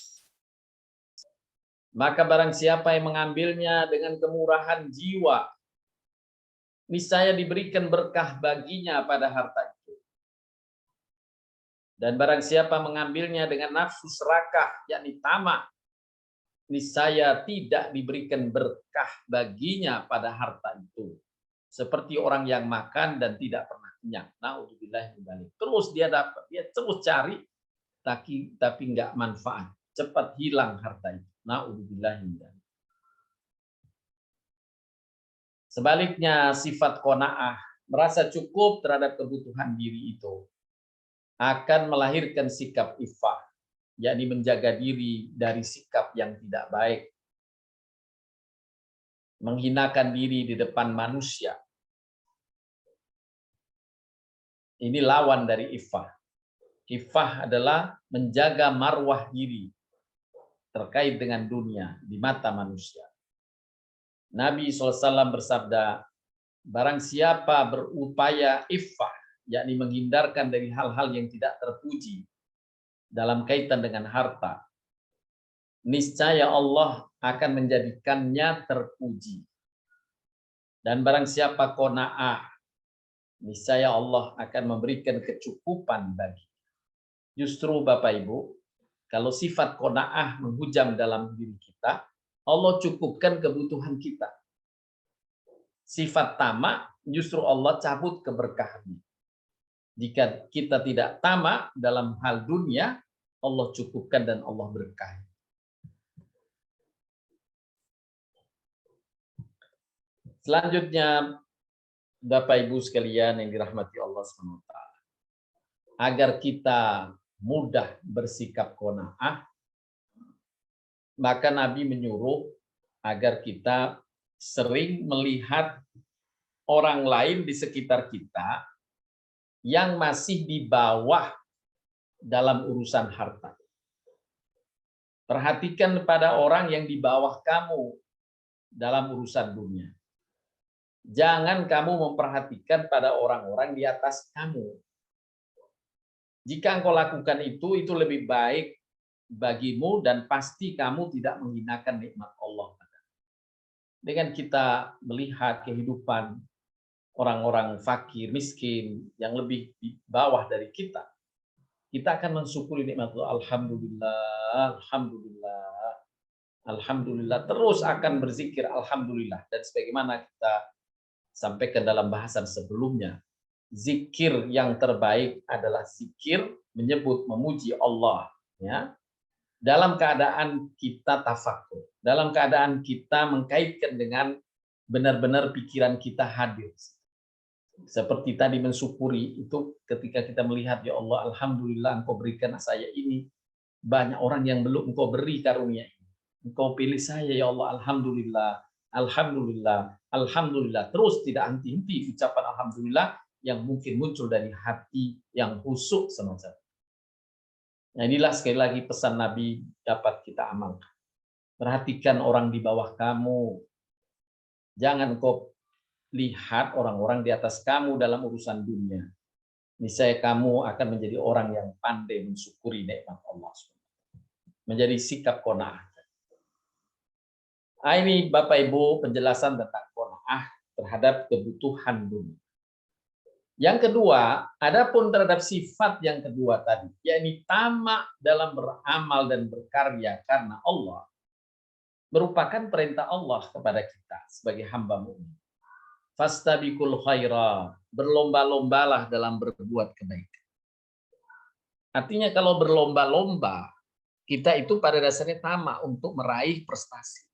[SPEAKER 2] Maka barang siapa yang mengambilnya dengan kemurahan jiwa, niscaya diberikan berkah baginya pada harta itu. Dan barang siapa mengambilnya dengan nafsu serakah, yakni tamak, niscaya tidak diberikan berkah baginya pada harta itu. Seperti orang yang makan dan tidak pernah kenyang. Naudzubillah min dzalik. Terus dia dapat, dia terus cari, tapi nggak manfaat. Cepat hilang harta itu. Naudzubillah min dzalik. Sebaliknya sifat qanaah, merasa cukup terhadap kebutuhan diri itu, akan melahirkan sikap iffah, yakni menjaga diri dari sikap yang tidak baik, menghinakan diri di depan manusia. Ini lawan dari iffah. Iffah adalah menjaga marwah diri terkait dengan dunia di mata manusia. Nabi SAW bersabda, barang siapa berupaya iffah, yakni menghindarkan dari hal-hal yang tidak terpuji dalam kaitan dengan harta, niscaya Allah akan menjadikannya terpuji. Dan barang siapa qanaah, niscaya Allah akan memberikan kecukupan bagi. Justru Bapak Ibu, kalau sifat qanaah menghujam dalam diri kita, Allah cukupkan kebutuhan kita. Sifat tamak justru Allah cabut keberkahannya. Jika kita tidak tamak dalam hal dunia, Allah cukupkan dan Allah berkahi. Selanjutnya, Bapak Ibu sekalian yang dirahmati Allah SWT, agar kita mudah bersikap qanaah, maka Nabi menyuruh agar kita sering melihat orang lain di sekitar kita yang masih di bawah dalam urusan harta. Perhatikan pada orang yang di bawah kamu dalam urusan dunia. Jangan kamu memperhatikan pada orang-orang di atas kamu. Jika engkau lakukan itu lebih baik bagimu dan pasti kamu tidak menghinakan nikmat Allah. Dengan kita melihat kehidupan orang-orang fakir, miskin, yang lebih di bawah dari kita akan mensyukuri nikmat Allah. Alhamdulillah, alhamdulillah, alhamdulillah. Terus akan berzikir alhamdulillah. Dan sebagaimana kita sampaikan dalam bahasan sebelumnya, zikir yang terbaik adalah zikir menyebut memuji Allah, ya, dalam keadaan kita tafakur, dalam keadaan kita mengkaitkan dengan benar-benar pikiran kita hadir. Seperti tadi mensyukuri itu ketika kita melihat, ya Allah, alhamdulillah Engkau berikan saya ini, banyak orang yang belum Engkau beri karunia ini. Engkau pilih saya, ya Allah, alhamdulillah, alhamdulillah, alhamdulillah. Terus tidak henti-henti ucapan alhamdulillah yang mungkin muncul dari hati yang khusyuk semacam. Nah, inilah sekali lagi pesan Nabi dapat kita amalkan. Perhatikan orang di bawah kamu. Jangan kau lihat orang-orang di atas kamu dalam urusan dunia. Niscaya kamu akan menjadi orang yang pandai mensyukuri nikmat Allah. Menjadi sikap qanaah. Ini Bapak Ibu penjelasan tentang qanaah terhadap kebutuhan dunia. Yang kedua, adapun terhadap sifat yang kedua tadi, yakni tamak dalam beramal dan berkarya karena Allah. merupakan perintah Allah kepada kita sebagai hamba mukmin. Fastabiqul khaira, berlomba-lombalah dalam berbuat kebaikan. Artinya kalau berlomba-lomba, kita itu pada dasarnya tamak untuk meraih prestasi.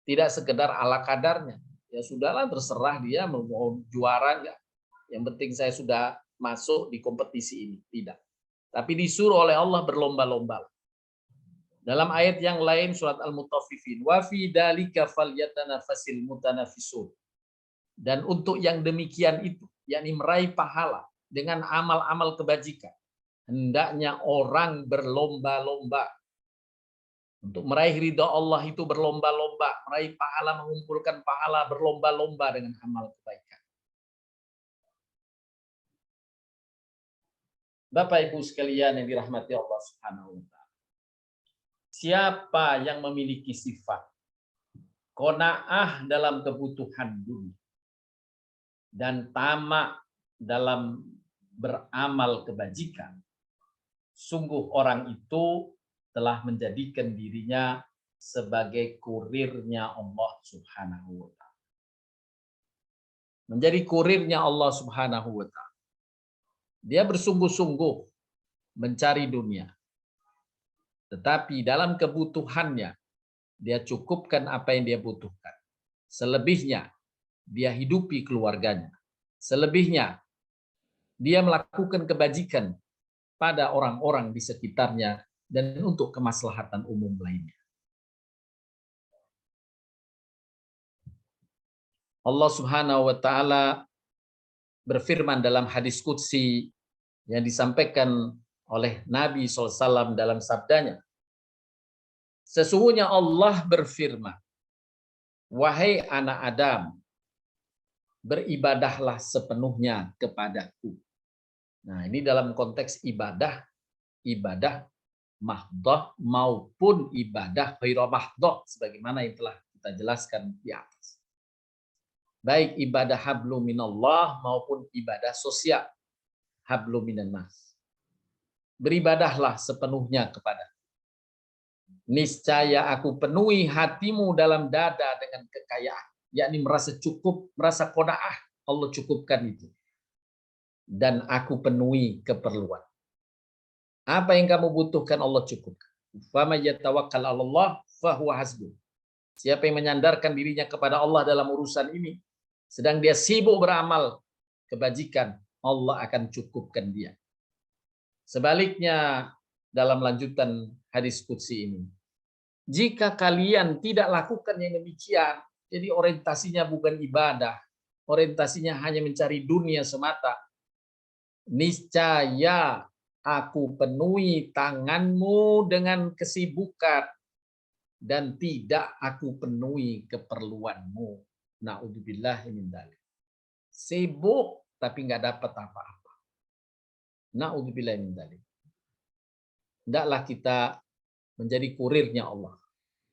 [SPEAKER 2] Tidak sekedar ala kadarnya. Ya sudahlah, terserah dia mau juara enggak. Yang penting saya sudah masuk di kompetisi ini. Tidak. Tapi disuruh oleh Allah berlomba-lomba. Dalam ayat yang lain surat Al-Mutaffifin, wa fi dzalika falyatanafasil mutanafisun. Dan untuk yang demikian itu, yakni meraih pahala dengan amal-amal kebajikan, hendaknya orang berlomba-lomba. Untuk meraih ridha Allah itu berlomba-lomba, meraih pahala, mengumpulkan pahala, berlomba-lomba dengan amal kebaikan. Bapak Ibu sekalian yang dirahmati Allah Subhanahu wa taala. Siapa yang memiliki sifat qanaah dalam kebutuhan dunia dan tamak dalam beramal kebajikan, sungguh orang itu telah menjadikan dirinya sebagai kurirnya Allah Subhanahu wa taala. Menjadi kurirnya Allah Subhanahu wa taala. Dia bersungguh-sungguh mencari dunia. Tetapi dalam kebutuhannya, dia cukupkan apa yang dia butuhkan. Selebihnya, dia hidupi keluarganya. Selebihnya, dia melakukan kebajikan pada orang-orang di sekitarnya dan untuk kemaslahatan umum lainnya. Allah Subhanahu wa taala berfirman dalam hadis qudsi yang disampaikan oleh Nabi SAW dalam sabdanya. Sesungguhnya Allah berfirman, wahai anak Adam, beribadahlah sepenuhnya kepadaku. Nah, ini dalam konteks ibadah mahdoh maupun ibadah ghairu mahdoh, sebagaimana yang telah kita jelaskan di atas. Baik ibadah hablum minallah maupun ibadah sosial hablum minannas. Beribadahlah sepenuhnya kepada. Niscaya aku penuhi hatimu dalam dada dengan kekayaan, yakni merasa cukup, merasa qanaah, Allah cukupkan itu. Dan aku penuhi keperluan. Apa yang kamu butuhkan Allah cukupkan. Faman yatawakkal 'alallah fahuwa hasbuh. Siapa yang menyandarkan dirinya kepada Allah dalam urusan ini, sedang dia sibuk beramal kebajikan, Allah akan cukupkan dia. Sebaliknya, dalam lanjutan hadis qudsi ini, jika kalian tidak lakukan yang demikian, jadi orientasinya bukan ibadah, orientasinya hanya mencari dunia semata, niscaya aku penuhi tanganmu dengan kesibukan dan tidak aku penuhi keperluanmu. Na'udzubillah min dzalik. Sibuk tapi nggak dapat apa-apa. Na'udzubillah min dzalik. Hendaklah kita menjadi kurirnya Allah.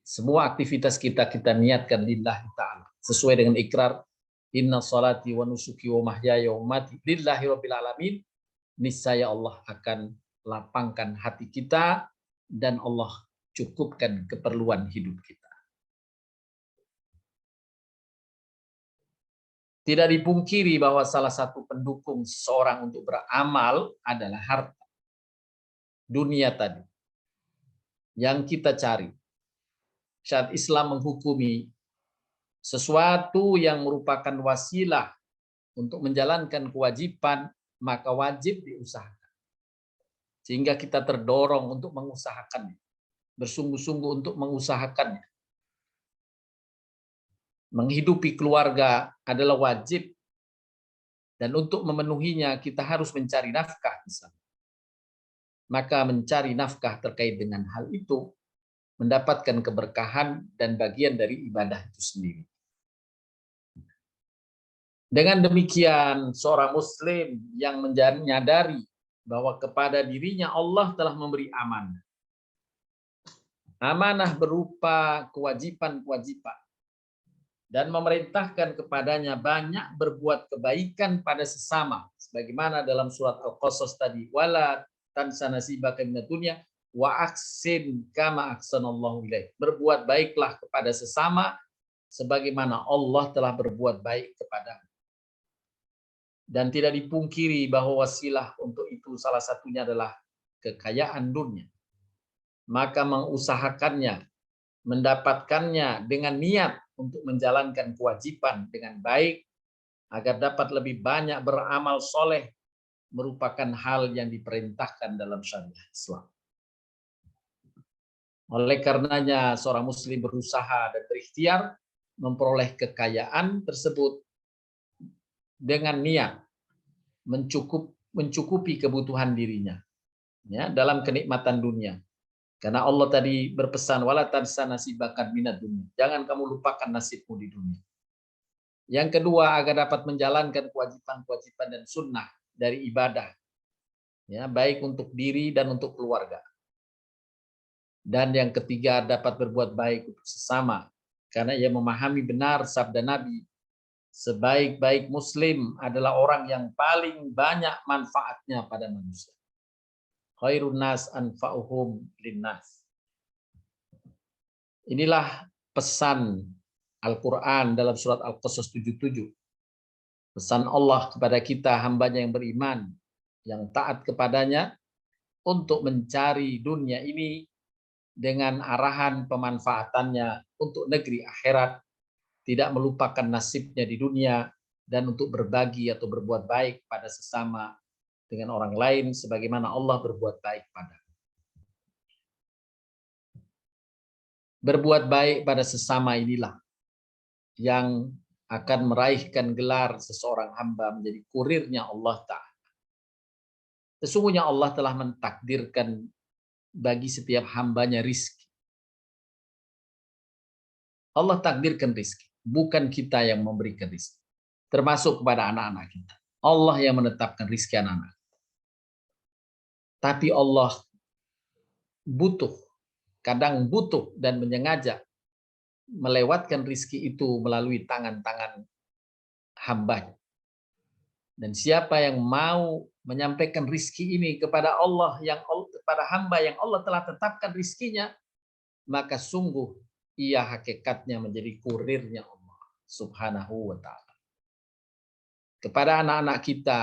[SPEAKER 2] Semua aktivitas kita niatkan lillahi ta'ala. Sesuai dengan ikrar, inna salati wa nusuki wa mahyaya wa mati lillahi rabbil alamin. Niscaya Allah akan lapangkan hati kita dan Allah cukupkan keperluan hidup kita. Tidak dipungkiri bahwa salah satu pendukung seseorang untuk beramal adalah harta. Dunia tadi. Yang kita cari. Syariat Islam menghukumi sesuatu yang merupakan wasilah untuk menjalankan kewajiban, maka wajib diusahakan. Sehingga kita terdorong untuk mengusahakannya. Bersungguh-sungguh untuk mengusahakannya. Menghidupi keluarga adalah wajib. Dan untuk memenuhinya kita harus mencari nafkah. Misalnya. Maka mencari nafkah terkait dengan hal itu mendapatkan keberkahan dan bagian dari ibadah itu sendiri. Dengan demikian, seorang muslim yang menyadari bahwa kepada dirinya Allah telah memberi amanah. Amanah berupa kewajiban-kewajiban. Dan memerintahkan kepadanya banyak berbuat kebaikan pada sesama. Sebagaimana dalam surat Al-Qasas tadi. Wala tansa nasibaka minad dunya wa aksin kama ahsanallahu ilaik. Berbuat baiklah kepada sesama sebagaimana Allah telah berbuat baik kepadamu. Dan tidak dipungkiri bahwa wasilah untuk itu salah satunya adalah kekayaan dunia. Maka mengusahakannya, mendapatkannya dengan niat untuk menjalankan kewajiban dengan baik agar dapat lebih banyak beramal soleh merupakan hal yang diperintahkan dalam syariat Islam. Oleh karenanya seorang muslim berusaha dan berikhtiar memperoleh kekayaan tersebut dengan niat mencukupi kebutuhan dirinya, ya, dalam kenikmatan dunia. Karena Allah tadi berpesan wala tansa nasibakan minad dunya. Jangan kamu lupakan nasibmu di dunia. Yang kedua, agar dapat menjalankan kewajiban-kewajiban dan sunnah dari ibadah, ya, baik untuk diri dan untuk keluarga. Dan yang ketiga, dapat berbuat baik untuk sesama, karena ia memahami benar sabda Nabi, sebaik-baik muslim adalah orang yang paling banyak manfaatnya pada manusia. Khairun nas anfa'uhum linnas. Inilah pesan Al-Quran dalam surat Al-Qasas 77. Pesan Allah kepada kita, hambanya yang beriman, yang taat kepadanya, untuk mencari dunia ini dengan arahan pemanfaatannya untuk negeri akhirat, tidak melupakan nasibnya di dunia, dan untuk berbagi atau berbuat baik pada sesama dengan orang lain sebagaimana Allah berbuat baik pada. Berbuat baik pada sesama inilah yang akan meraihkan gelar seseorang hamba menjadi kurirnya Allah Ta'ala. Sesungguhnya Allah telah mentakdirkan bagi setiap hambanya rizki. Allah takdirkan rizki, bukan kita yang memberikan rizki. Termasuk kepada anak-anak kita. Allah yang menetapkan rizki anak-anak. Tapi Allah kadang butuh dan menyengaja melewatkan rizki itu melalui tangan-tangan hambanya. Dan siapa yang mau menyampaikan rizki ini kepada Allah, kepada hamba yang Allah telah tetapkan rizkinya, maka sungguh ia hakikatnya menjadi kurirnya Allah Subhanahu wa ta'ala. Kepada anak-anak kita,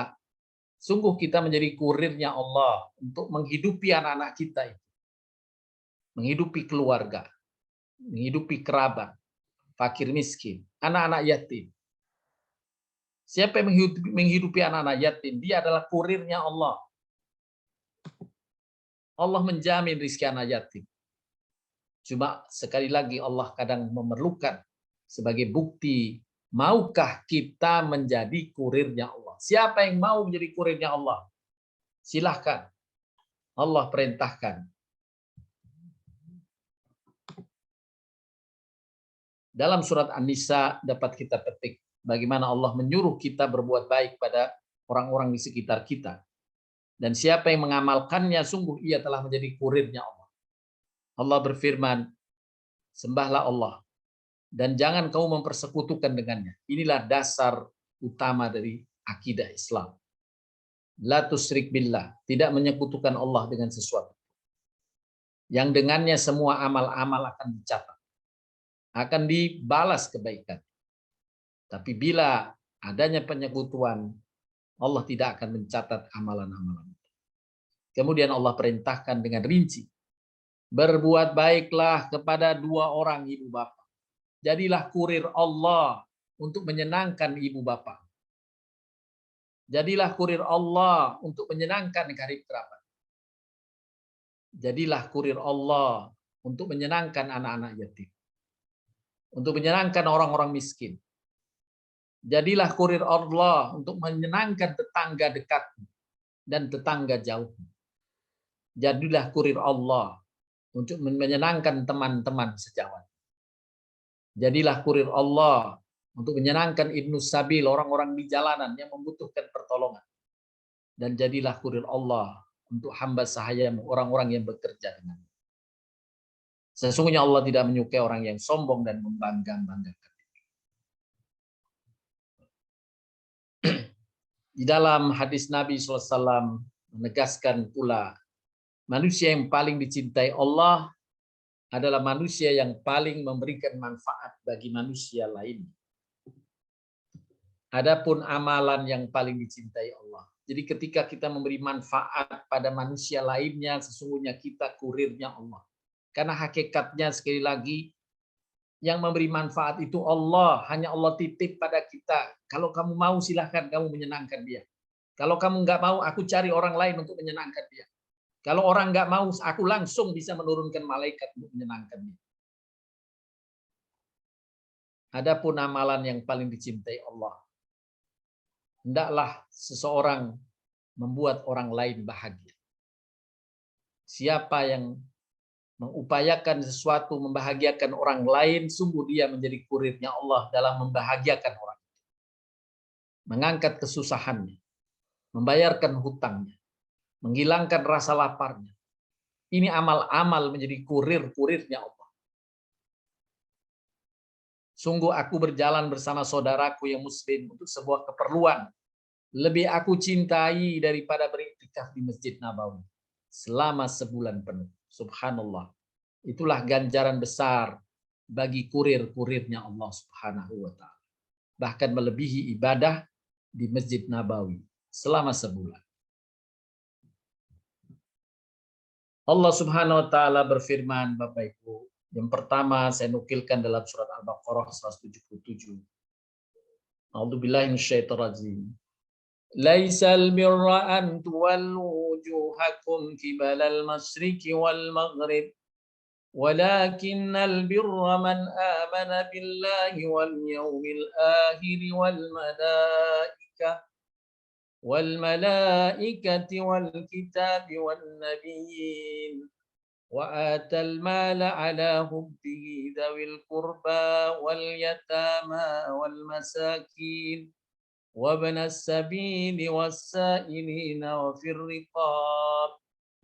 [SPEAKER 2] sungguh kita menjadi kurirnya Allah untuk menghidupi anak-anak kita itu. Menghidupi keluarga, menghidupi kerabat, fakir miskin, anak-anak yatim. Siapa yang menghidupi anak-anak yatim, dia adalah kurirnya Allah. Allah menjamin rizki anak yatim. Cuma sekali lagi Allah kadang memerlukan sebagai bukti, maukah kita menjadi kurirnya Allah? Siapa yang mau menjadi kurirnya Allah? Silahkan. Allah perintahkan. Dalam surat An-Nisa dapat kita petik bagaimana Allah menyuruh kita berbuat baik pada orang-orang di sekitar kita. Dan siapa yang mengamalkannya, sungguh ia telah menjadi kurirnya Allah. Allah berfirman, sembahlah Allah dan jangan kamu mempersekutukan dengannya. Inilah dasar utama dari akidah Islam. La tusyrik billah, tidak menyekutukan Allah dengan sesuatu. Yang dengannya semua amal-amal akan dicatat, akan dibalas kebaikan. Tapi bila adanya penyekutuan, Allah tidak akan mencatat amalan-amalan. Kemudian Allah perintahkan dengan rinci, berbuat baiklah kepada dua orang ibu bapak. Jadilah kurir Allah untuk menyenangkan ibu bapak. Jadilah kurir Allah untuk menyenangkan karib kerabat. Jadilah kurir Allah untuk menyenangkan anak-anak yatim. Untuk menyenangkan orang-orang miskin. Jadilah kurir Allah untuk menyenangkan tetangga dekatmu dan tetangga jauhmu. Jadilah kurir Allah untuk menyenangkan teman-teman sejawat. Jadilah kurir Allah untuk menyenangkan ibnu sabil, orang-orang di jalanan yang membutuhkan pertolongan. Dan jadilah kurir Allah untuk hamba sahayamu, orang-orang yang bekerja denganmu. Sesungguhnya Allah tidak menyukai orang yang sombong dan membangga-banggakan. Di dalam hadis Nabi SAW menegaskan pula Manusia yang paling dicintai Allah adalah manusia yang paling memberikan manfaat bagi manusia lain. Adapun amalan yang paling dicintai Allah. Jadi ketika kita memberi manfaat pada manusia lainnya, sesungguhnya kita kurirnya Allah. Karena hakikatnya sekali lagi, yang memberi manfaat itu Allah. Hanya Allah titip pada kita. Kalau kamu mau silahkan kamu menyenangkan dia. Kalau kamu nggak mau, aku cari orang lain untuk menyenangkan dia. Kalau orang nggak mau, aku langsung bisa menurunkan malaikat untuk menyenangkan dia. Adapun amalan yang paling dicintai Allah. Hendaklah seseorang membuat orang lain bahagia. Siapa yang mengupayakan sesuatu membahagiakan orang lain, sungguh dia menjadi kurirnya Allah dalam membahagiakan orang. Mengangkat kesusahannya, membayarkan hutangnya, menghilangkan rasa laparnya. Ini amal-amal menjadi kurir-kurirnya Allah. Sungguh aku berjalan bersama saudaraku yang muslim untuk sebuah keperluan. Lebih aku cintai daripada beriktikaf di Masjid Nabawi selama sebulan penuh. Subhanallah. Itulah ganjaran besar bagi kurir-kurirnya Allah Subhanahu wa taala. Bahkan melebihi ibadah di Masjid Nabawi selama sebulan. Allah Subhanahu wa taala berfirman, Bapak Ibu. Yang pertama saya nukilkan dalam surat Al-Baqarah 177. A'udzubillahi minasyaitonir rajim. Laisal birra an tuwallu wujuhakum qibalal masyriqi wal maghrib walakinnal birra man amana billahi wal yawmil akhir wal malaikati wal kitabi wan nabiyyin wa atal mala ala hubbihi dzawil qurba wal yatama wal masakin وابن السبيل والسائلين وفي الرقاب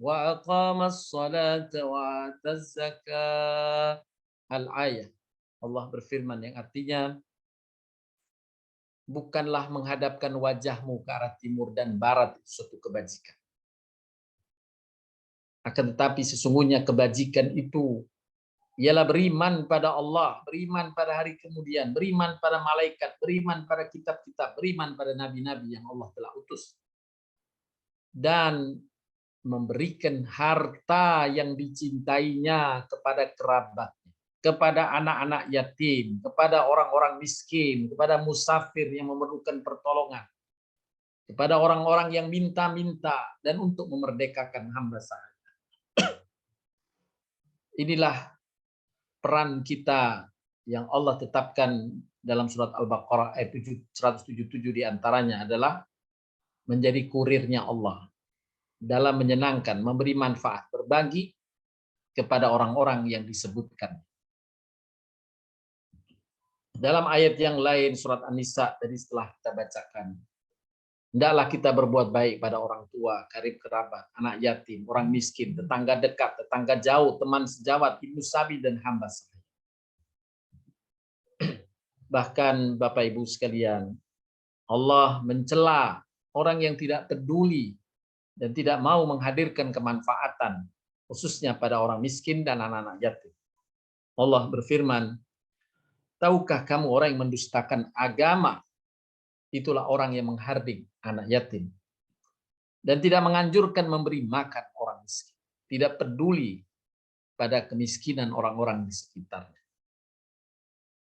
[SPEAKER 2] وأقام الصلاة وآتى الزكاة. Al-ayah. Allah berfirman yang artinya, bukanlah menghadapkan wajahmu ke arah timur dan barat itu suatu kebajikan. Akan tetapi sesungguhnya kebajikan itu ialah beriman pada Allah, beriman pada hari kemudian, beriman pada malaikat, beriman pada kitab-kitab, beriman pada nabi-nabi yang Allah telah utus. Dan memberikan harta yang dicintainya kepada kerabatnya, kepada anak-anak yatim, kepada orang-orang miskin, kepada musafir yang memerlukan pertolongan, kepada orang-orang yang minta-minta, dan untuk memerdekakan hamba sahaya. Inilah peran kita yang Allah tetapkan dalam surat Al-Baqarah ayat 177 diantaranya adalah menjadi kurirnya Allah dalam menyenangkan, memberi manfaat, berbagi kepada orang-orang yang disebutkan. Dalam ayat yang lain surat An-Nisa tadi setelah kita bacakan, hendaklah kita berbuat baik pada orang tua, karib kerabat, anak yatim, orang miskin, tetangga dekat, tetangga jauh, teman sejawat, ibu sabi dan hamba sahaya. Bahkan Bapak Ibu sekalian, Allah mencela orang yang tidak peduli dan tidak mau menghadirkan kemanfaatan, khususnya pada orang miskin dan anak-anak yatim. Allah berfirman, tahukah kamu orang yang mendustakan agama, itulah orang yang menghardik anak yatim. Dan tidak menganjurkan memberi makan orang miskin. Tidak peduli pada kemiskinan orang-orang di sekitarnya.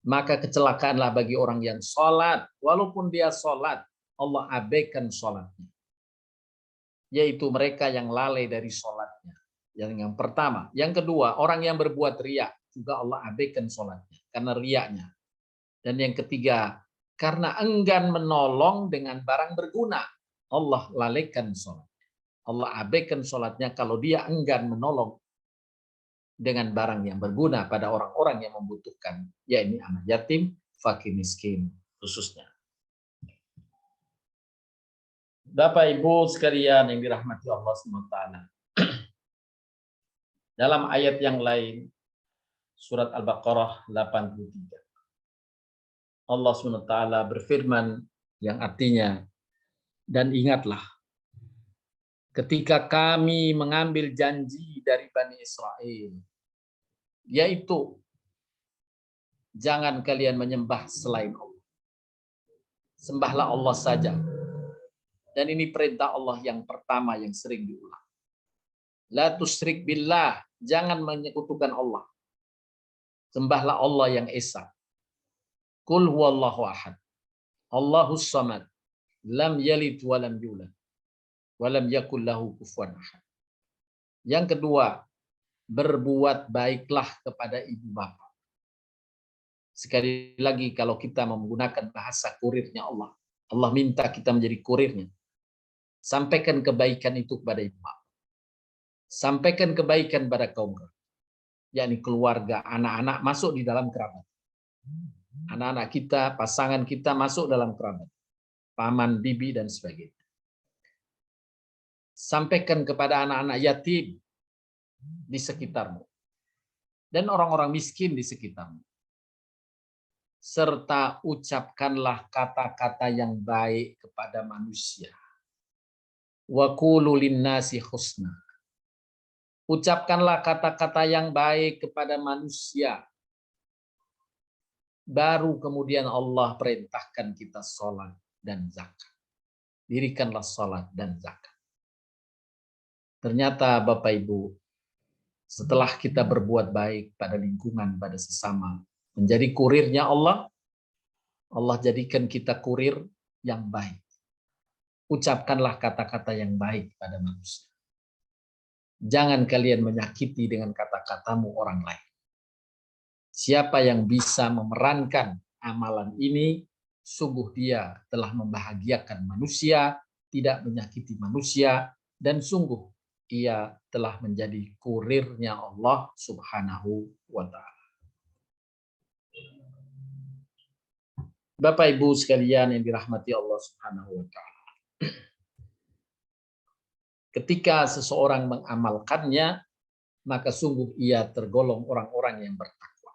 [SPEAKER 2] Maka kecelakaanlah bagi orang yang sholat. Walaupun dia sholat, Allah abaikan sholatnya. Yaitu mereka yang lalai dari sholatnya. Yang pertama. Yang kedua, orang yang berbuat riya. Juga Allah abaikan sholatnya. Karena riyanya. Dan yang ketiga, karena enggan menolong dengan barang berguna. Allah lalaikan sholat. Allah abaikan sholatnya kalau dia enggan menolong dengan barang yang berguna pada orang-orang yang membutuhkan, yakni anak yatim, fakir miskin khususnya. Bapak Ibu sekalian yang dirahmati Allah SWT. Dalam ayat yang lain, surat Al-Baqarah 83. Allah SWT berfirman yang artinya, dan ingatlah ketika kami mengambil janji dari Bani Israel, yaitu jangan kalian menyembah selain Allah. Sembahlah Allah saja. Dan ini perintah Allah yang pertama yang sering diulang. La tusyrik billah, jangan menyekutukan Allah. Sembahlah Allah yang esa. Qul huwallahu ahad. Allahus samad. Lam yalid wa lam yulad. Wa lam yakul lahu kufuwan ahad. Yang kedua, berbuat baiklah kepada ibu bapa. Sekali lagi kalau kita menggunakan bahasa kurirnya Allah. Allah minta kita menjadi kurirnya. Sampaikan kebaikan itu kepada ibu bapa. Sampaikan kebaikan pada kaum kerabat, yakni keluarga, anak-anak masuk di dalam kerabat. Anak-anak kita, pasangan kita masuk dalam kerabat. Paman, bibi, dan sebagainya. Sampaikan kepada anak-anak yatim di sekitarmu. Dan orang-orang miskin di sekitarmu. Serta ucapkanlah kata-kata yang baik kepada manusia. Wa qulu linnasi husna. Ucapkanlah kata-kata yang baik kepada manusia. Baru kemudian Allah perintahkan kita sholat dan zakat. Dirikanlah sholat dan zakat. Ternyata Bapak Ibu, setelah kita berbuat baik pada lingkungan, pada sesama, menjadi kurirnya Allah, Allah jadikan kita kurir yang baik. Ucapkanlah kata-kata yang baik pada manusia. Jangan kalian menyakiti dengan kata-katamu orang lain. Siapa yang bisa memerankan amalan ini, sungguh dia telah membahagiakan manusia, tidak menyakiti manusia, dan sungguh ia telah menjadi kurirnya Allah Subhanahu wa Ta'ala. Bapak Ibu sekalian yang dirahmati Allah Subhanahu wa Ta'ala. Ketika seseorang mengamalkannya, maka sungguh ia tergolong orang-orang yang bertakwa.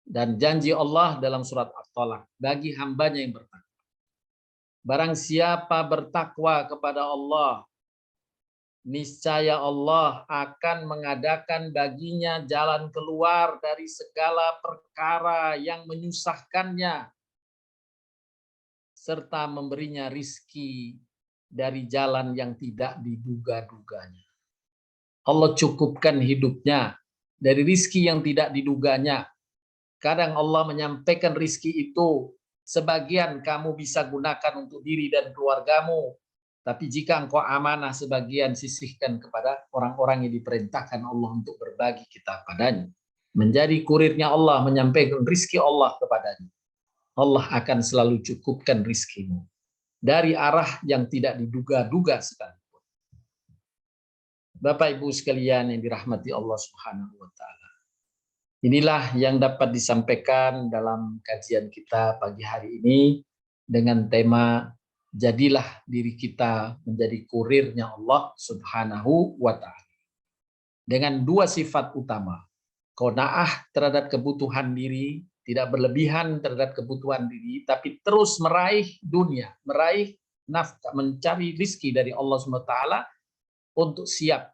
[SPEAKER 2] Dan janji Allah dalam surat At-Talaq bagi hambanya yang bertakwa. Barang siapa bertakwa kepada Allah, niscaya Allah akan mengadakan baginya jalan keluar dari segala perkara yang menyusahkannya, serta memberinya rizki dari jalan yang tidak diduga-duganya. Allah cukupkan hidupnya dari rizki yang tidak diduganya. Kadang Allah menyampaikan rizki itu, sebagian kamu bisa gunakan untuk diri dan keluargamu, tapi jika engkau amanah, sebagian sisihkan kepada orang-orang yang diperintahkan Allah untuk berbagi kita padanya. Menjadi kurirnya Allah, menyampaikan rizki Allah kepadanya. Allah akan selalu cukupkan rizkimu dari arah yang tidak diduga-duga sekalipun. Bapak Ibu sekalian yang dirahmati Allah Subhanahu wa Ta'ala. Inilah yang dapat disampaikan dalam kajian kita pagi hari ini dengan tema jadilah diri kita menjadi kurirnya Allah Subhanahu wa Ta'ala. Dengan dua sifat utama, qanaah terhadap kebutuhan diri, tidak berlebihan terhadap kebutuhan diri, tapi terus meraih dunia, meraih nafkah, mencari rizki dari Allah SWT untuk siap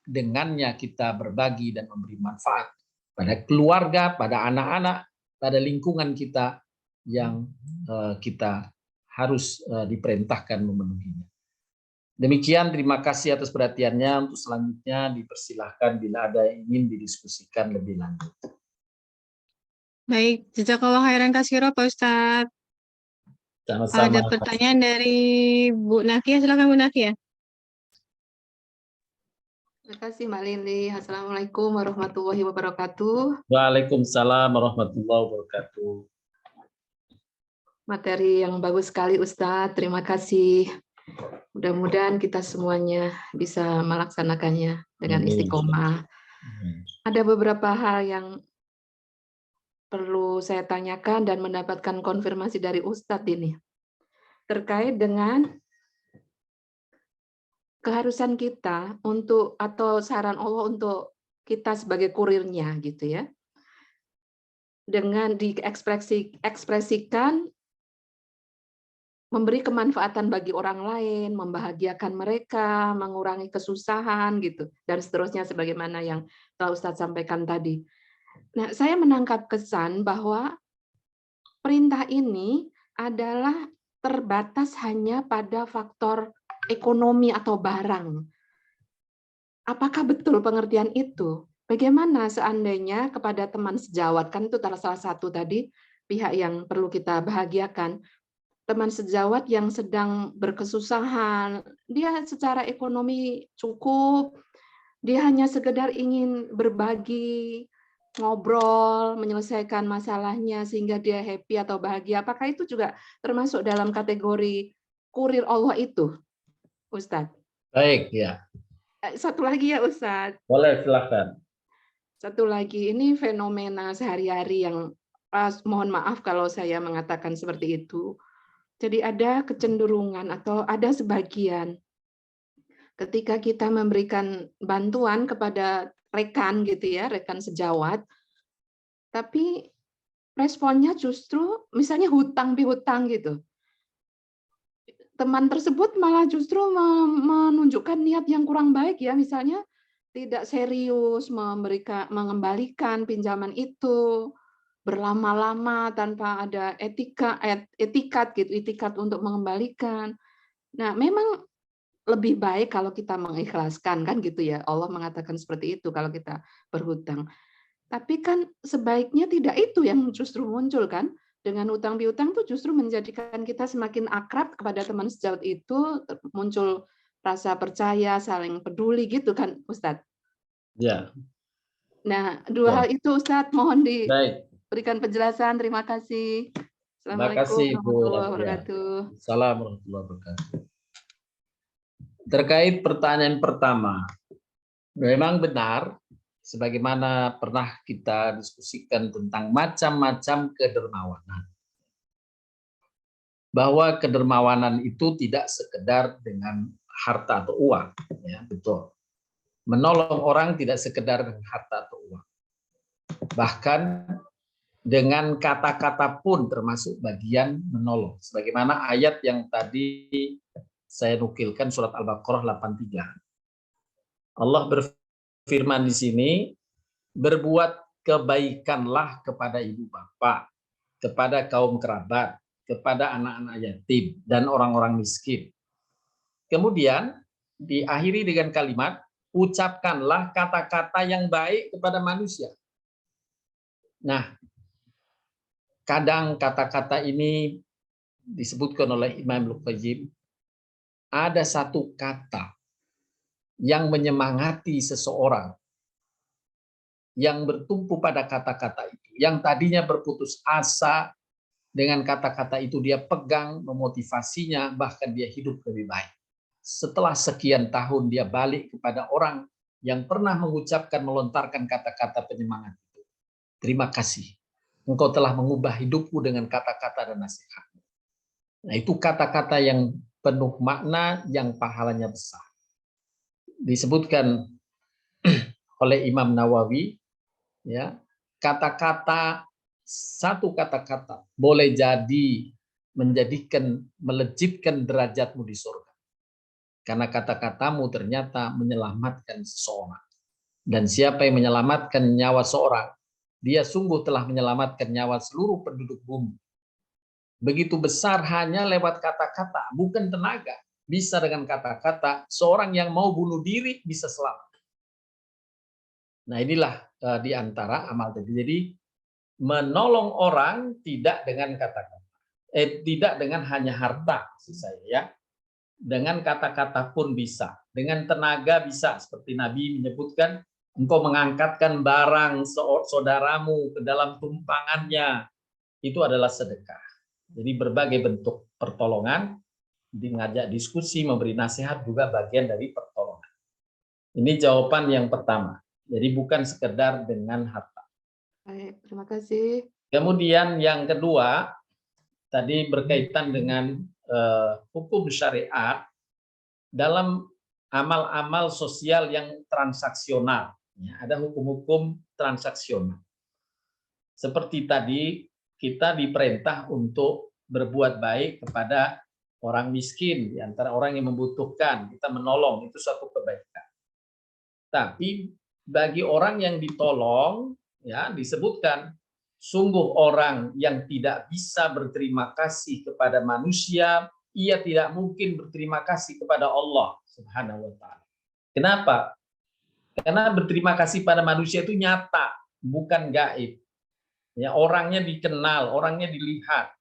[SPEAKER 2] dengannya kita berbagi dan memberi manfaat pada keluarga, pada anak-anak, pada lingkungan kita yang kita harus diperintahkan memenuhinya. Demikian, terima kasih atas perhatiannya. Untuk selanjutnya dipersilahkan bila ada yang ingin didiskusikan lebih lanjut.
[SPEAKER 3] Baik, jazakallah khairan katsira Pak Ustadz.
[SPEAKER 2] Sama-sama.
[SPEAKER 3] Ada pertanyaan dari Bu Nakia, silakan Bu Nakia.
[SPEAKER 1] Terima kasih Mbak Lili. Assalamualaikum warahmatullahi wabarakatuh.
[SPEAKER 2] Waalaikumsalam warahmatullahi wabarakatuh.
[SPEAKER 1] Materi yang bagus sekali Ustadz. Terima kasih. Mudah-mudahan kita semuanya bisa melaksanakannya dengan istiqomah. Ada beberapa hal yang perlu saya tanyakan dan mendapatkan konfirmasi dari Ustadz ini. Terkait dengan keharusan kita untuk, atau saran Allah untuk kita sebagai kurirnya gitu ya. Dengan diekspresikan memberi kemanfaatan bagi orang lain, membahagiakan mereka, mengurangi kesusahan gitu, dan seterusnya sebagaimana yang telah Ustadz sampaikan tadi. Nah, saya menangkap kesan bahwa perintah ini adalah terbatas hanya pada faktor ekonomi atau barang. Apakah betul pengertian itu? Bagaimana seandainya kepada teman sejawat, kan itu salah satu tadi pihak yang perlu kita bahagiakan, teman sejawat yang sedang berkesusahan, dia secara ekonomi cukup, dia hanya sekedar ingin berbagi, ngobrol, menyelesaikan masalahnya sehingga dia happy atau bahagia. Apakah itu juga termasuk dalam kategori kurir Allah itu, Ustadz?
[SPEAKER 2] Baik, ya.
[SPEAKER 1] Satu lagi ya Ustadz.
[SPEAKER 2] Boleh, silakan.
[SPEAKER 1] Satu lagi, ini fenomena sehari-hari yang mohon maaf kalau saya mengatakan seperti itu. Jadi ada kecenderungan atau ada sebagian ketika kita memberikan bantuan kepada rekan gitu ya, rekan sejawat, tapi responnya justru misalnya hutang piutang gitu. Teman tersebut malah justru menunjukkan niat yang kurang baik ya, misalnya tidak serius mengembalikan pinjaman itu, berlama-lama tanpa ada etikat gitu, etikat untuk mengembalikan. Nah, memang lebih baik kalau kita mengikhlaskan kan gitu ya. Allah mengatakan seperti itu kalau kita berhutang. Tapi kan sebaiknya tidak itu yang justru muncul kan. Dengan utang piutang itu justru menjadikan kita semakin akrab kepada teman sejawat itu, muncul rasa percaya, saling peduli gitu kan Ustadz.
[SPEAKER 2] Ya.
[SPEAKER 1] Nah, dua hal itu Ustadz mohon
[SPEAKER 2] Baik.
[SPEAKER 1] diberikan penjelasan. Terima kasih.
[SPEAKER 2] Terima
[SPEAKER 1] Assalamualaikum
[SPEAKER 2] kasih, Bu
[SPEAKER 1] warahmatullahi
[SPEAKER 2] Rafia.
[SPEAKER 1] wabarakatuh.
[SPEAKER 2] Assalamualaikum warahmatullahi wabarakatuh. Terkait pertanyaan pertama, memang benar, sebagaimana pernah kita diskusikan tentang macam-macam kedermawanan. Bahwa kedermawanan itu tidak sekedar dengan harta atau uang. Ya, betul. Menolong orang tidak sekedar dengan harta atau uang. Bahkan dengan kata-kata pun termasuk bagian menolong. Sebagaimana ayat yang tadi saya nukilkan surat Al-Baqarah 83. Allah berfirman di sini, berbuat kebaikanlah kepada ibu bapak, kepada kaum kerabat, kepada anak-anak yatim, dan orang-orang miskin. Kemudian diakhiri dengan kalimat, ucapkanlah kata-kata yang baik kepada manusia. Nah, kadang kata-kata ini disebutkan oleh Imam Al-Qayyim, ada satu kata yang menyemangati seseorang yang bertumpu pada kata-kata itu, yang tadinya berputus asa, dengan kata-kata itu dia pegang, memotivasinya, bahkan dia hidup lebih baik. Setelah sekian tahun dia balik kepada orang yang pernah mengucapkan, melontarkan kata-kata penyemangat itu. Terima kasih, engkau telah mengubah hidupku dengan kata-kata dan nasihat. Nah, itu kata-kata yang penuh makna, yang pahalanya besar. Disebutkan oleh Imam Nawawi, ya, kata-kata, satu kata-kata boleh jadi melejitkan derajatmu di surga. Karena kata-katamu ternyata menyelamatkan seseorang. Dan siapa yang menyelamatkan nyawa seorang, dia sungguh telah menyelamatkan nyawa seluruh penduduk bumi. Begitu besar hanya lewat kata-kata, bukan tenaga. Bisa dengan kata-kata, seorang yang mau bunuh diri bisa selamat. Nah, inilah di antara amal tadi. Jadi menolong orang tidak dengan kata-kata, tidak dengan hanya harta, maksud saya ya. Dengan kata-kata pun bisa, dengan tenaga bisa, seperti Nabi menyebutkan, engkau mengangkatkan barang saudaramu ke dalam tumpangannya, itu adalah sedekah. Jadi berbagai bentuk pertolongan, mengajak diskusi, memberi nasihat juga bagian dari pertolongan. Ini jawaban yang pertama. Jadi bukan sekedar dengan harta.
[SPEAKER 1] Baik, terima kasih.
[SPEAKER 2] Kemudian yang kedua, tadi berkaitan dengan hukum syariat dalam amal-amal sosial yang transaksional. Ya, ada hukum-hukum transaksional. Seperti tadi kita diperintah untuk berbuat baik kepada orang miskin, di antara orang yang membutuhkan, kita menolong, itu suatu kebaikan. Tapi bagi orang yang ditolong, ya disebutkan, sungguh orang yang tidak bisa berterima kasih kepada manusia, ia tidak mungkin berterima kasih kepada Allah Subhanahu wa Ta'ala. Kenapa? Karena berterima kasih pada manusia itu nyata, bukan gaib. Ya, orangnya dikenal, orangnya dilihat,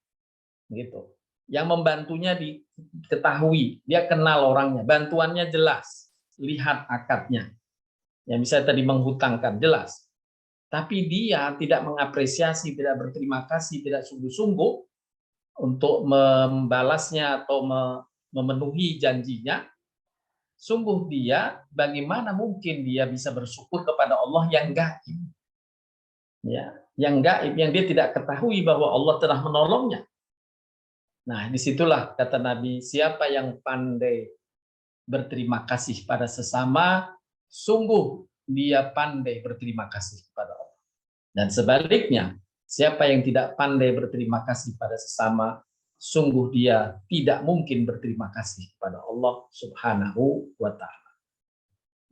[SPEAKER 2] gitu. Yang membantunya diketahui, dia kenal orangnya, bantuannya jelas, lihat akadnya. Yang bisa tadi menghutangkan jelas. Tapi dia tidak mengapresiasi, tidak berterima kasih, tidak sungguh-sungguh untuk membalasnya atau memenuhi janjinya. Sungguh dia, bagaimana mungkin dia bisa bersyukur kepada Allah yang gaib? Ya, yang gaib, yang dia tidak ketahui bahwa Allah telah menolongnya. Nah, disitulah kata Nabi, siapa yang pandai berterima kasih pada sesama, sungguh dia pandai berterima kasih kepada Allah. Dan sebaliknya, siapa yang tidak pandai berterima kasih pada sesama, sungguh dia tidak mungkin berterima kasih kepada Allah Subhanahu wa Ta'ala.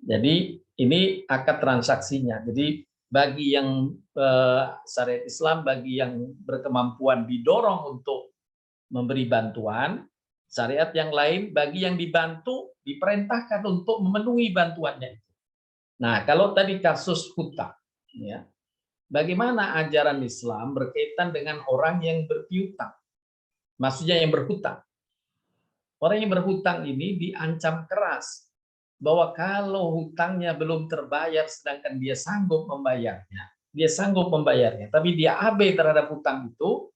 [SPEAKER 2] Jadi ini akad transaksinya. Jadi bagi yang syariat Islam, bagi yang berkemampuan didorong untuk memberi bantuan, syariat yang lain bagi yang dibantu diperintahkan untuk memenuhi bantuannya. Nah, kalau tadi kasus hutang, ya, bagaimana ajaran Islam berkaitan dengan orang yang berpiutang? Maksudnya yang berhutang. Orang yang berhutang ini diancam keras bahwa kalau hutangnya belum terbayar sedangkan dia sanggup membayarnya, tapi dia abai terhadap hutang itu,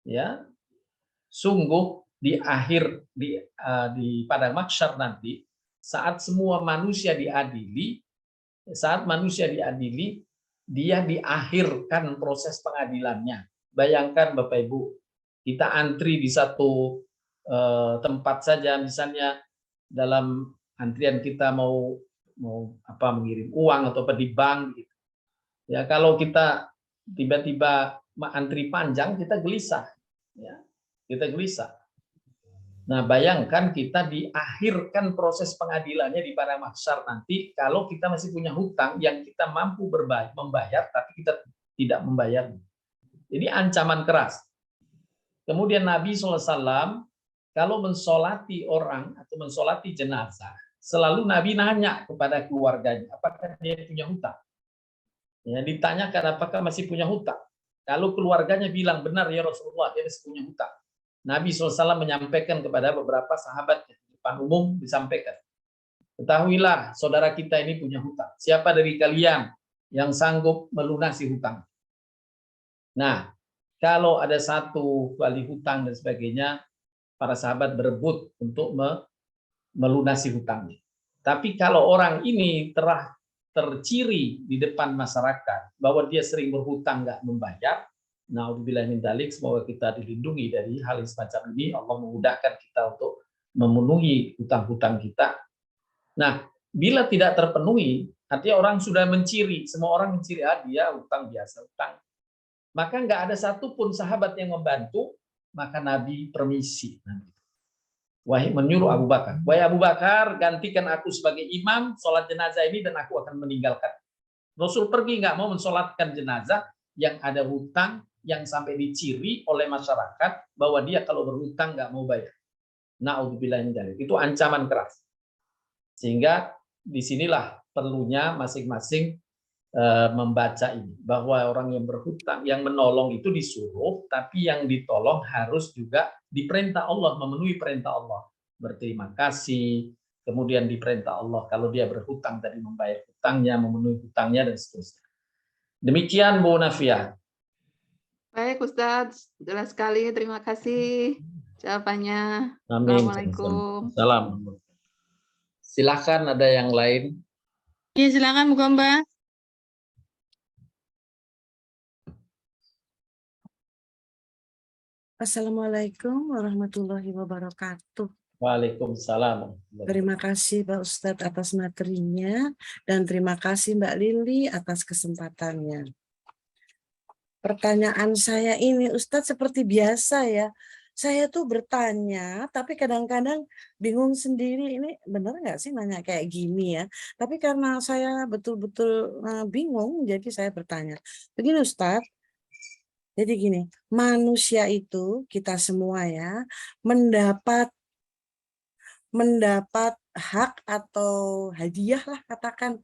[SPEAKER 2] ya, sungguh di akhir di padang mahsyar nanti, saat semua manusia diadili, dia diakhirkan proses pengadilannya. Bayangkan Bapak Ibu, kita antri di satu tempat saja, misalnya dalam antrian kita mau mengirim uang atau di bank gitu. Ya, kalau kita tiba-tiba antri panjang, kita gelisah, ya. Kita gelisah. Nah, bayangkan kita diakhirkan proses pengadilannya di padang mahsyar nanti kalau kita masih punya hutang yang kita mampu membayar tapi kita tidak membayar. Ini ancaman keras. Kemudian Nabi SAW kalau mensolati orang atau mensolati jenazah, selalu Nabi nanya kepada keluarganya, apakah dia punya hutang? Ya, ditanyakan apakah masih punya hutang. Kalau keluarganya bilang benar ya Rasulullah, dia masih punya hutang. Nabi SAW menyampaikan kepada beberapa sahabat di depan umum, disampaikan, ketahuilah saudara kita ini punya hutang. Siapa dari kalian yang sanggup melunasi hutang? Nah, kalau ada satu kali hutang dan sebagainya, para sahabat berebut untuk melunasi hutangnya. Tapi kalau orang ini telah terciri di depan masyarakat bahwa dia sering berhutang nggak membayar, naudzubillah min dzalik, semoga kita dilindungi dari hal semacam ini. Allah memudahkan kita untuk memenuhi hutang-hutang kita. Nah, bila tidak terpenuhi, artinya orang sudah menciri, semua orang menciri, dia hutang biasa, hutang. Maka nggak ada satupun sahabat yang membantu, maka Nabi permisi. Wahai menyuruh Abu Bakar, wahai Abu Bakar, gantikan aku sebagai imam sholat jenazah ini dan aku akan meninggalkan. Rasul pergi nggak mau mensolatkan jenazah yang ada hutang, yang sampai diciri oleh masyarakat bahwa dia kalau berhutang nggak mau bayar. Naudzubillah min dzalik. Itu ancaman keras. Sehingga disinilah perlunya masing-masing membaca ini, bahwa orang yang berhutang, yang menolong itu disuruh, tapi yang ditolong harus juga diperintah Allah, memenuhi perintah Allah, berterima kasih, kemudian diperintah Allah kalau dia berhutang tadi membayar hutangnya, memenuhi hutangnya dan seterusnya. Demikian Bu Nafia.
[SPEAKER 1] Baik Ustadz, jelas sekali, terima kasih jawabannya.
[SPEAKER 2] Amin.
[SPEAKER 1] Assalamualaikum.
[SPEAKER 2] Salam. Silakan ada yang lain.
[SPEAKER 3] Ya, silakan Bu Komba.
[SPEAKER 4] Assalamualaikum warahmatullahi wabarakatuh.
[SPEAKER 2] Waalaikumsalam.
[SPEAKER 4] Terima kasih Pak Ustadz atas materinya dan terima kasih Mbak Lili atas kesempatannya. Pertanyaan saya ini Ustadz seperti biasa ya, saya tuh bertanya, tapi kadang-kadang bingung sendiri, ini bener nggak sih nanya kayak gini ya? Tapi karena saya betul-betul bingung, jadi saya bertanya. Begini Ustadz, jadi gini, manusia itu, kita semua ya, mendapat hak atau hadiah lah katakan,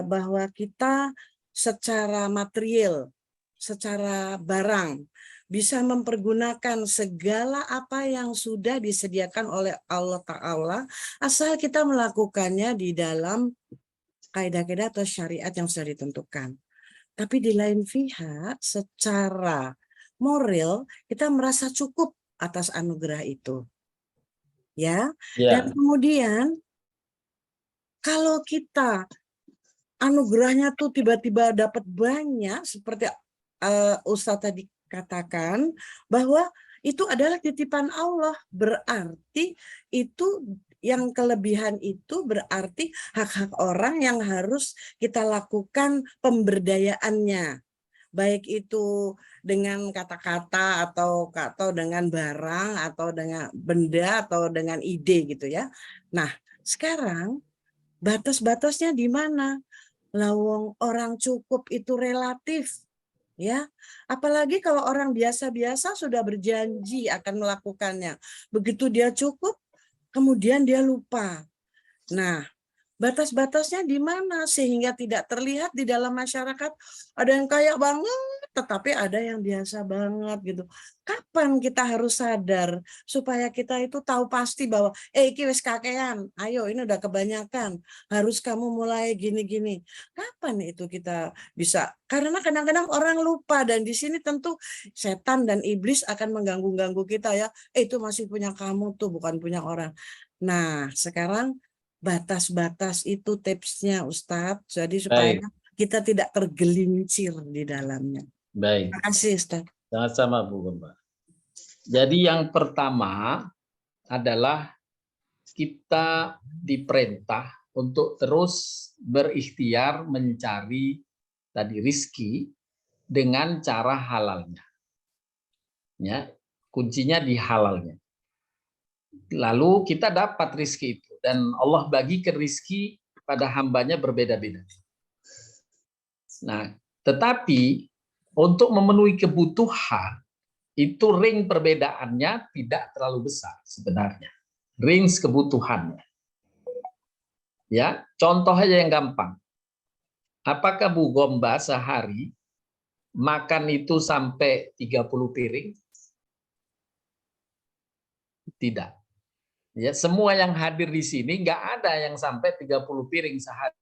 [SPEAKER 4] bahwa kita secara material, secara barang, bisa mempergunakan segala apa yang sudah disediakan oleh Allah Ta'ala, asal kita melakukannya di dalam kaidah-kaidah atau syariat yang sudah ditentukan. Tapi di lain pihak, secara moral, kita merasa cukup atas anugerah itu. Ya, dan
[SPEAKER 2] Ya,
[SPEAKER 4] kemudian kalau kita anugerahnya tuh tiba-tiba dapat banyak seperti Ustadz tadi katakan bahwa itu adalah titipan Allah, berarti itu yang kelebihan itu berarti hak-hak orang yang harus kita lakukan pemberdayaannya, baik itu dengan kata-kata atau dengan barang atau dengan benda atau dengan ide gitu ya. Nah, sekarang batas-batasnya di mana? Lawang orang cukup itu relatif, ya. Apalagi kalau orang biasa-biasa sudah berjanji akan melakukannya. Begitu dia cukup, kemudian dia lupa. Nah, batas-batasnya di mana sehingga tidak terlihat di dalam masyarakat ada yang kaya banget tetapi ada yang biasa banget gitu. Kapan kita harus sadar supaya kita itu tahu pasti bahwa iki wis kakean, ayo ini udah kebanyakan, harus kamu mulai gini-gini. Kapan itu kita bisa? Karena kadang-kadang orang lupa dan di sini tentu setan dan iblis akan mengganggu-ganggu kita ya. Itu masih punya kamu tuh, bukan punya orang. Nah, sekarang batas-batas itu tipsnya Ustadz, jadi supaya
[SPEAKER 2] baik,
[SPEAKER 4] kita tidak tergelincir di dalamnya.
[SPEAKER 2] baik.
[SPEAKER 4] Terima kasih Ustadz.
[SPEAKER 2] Sama-sama Bu Gomba. Jadi yang pertama adalah kita diperintah untuk terus berikhtiar mencari tadi rizki dengan cara halalnya. Ya, kuncinya di halalnya. Lalu kita dapat rizki itu dan Allah bagikan rizki pada hambanya berbeda-beda. Nah, tetapi untuk memenuhi kebutuhan itu ring perbedaannya tidak terlalu besar sebenarnya. Range kebutuhannya. Ya, contoh aja yang gampang. Apakah Bu Gomba sehari makan itu sampai 30 piring? Tidak. Ya, semua yang hadir di sini nggak ada yang sampai 30 piring sehari.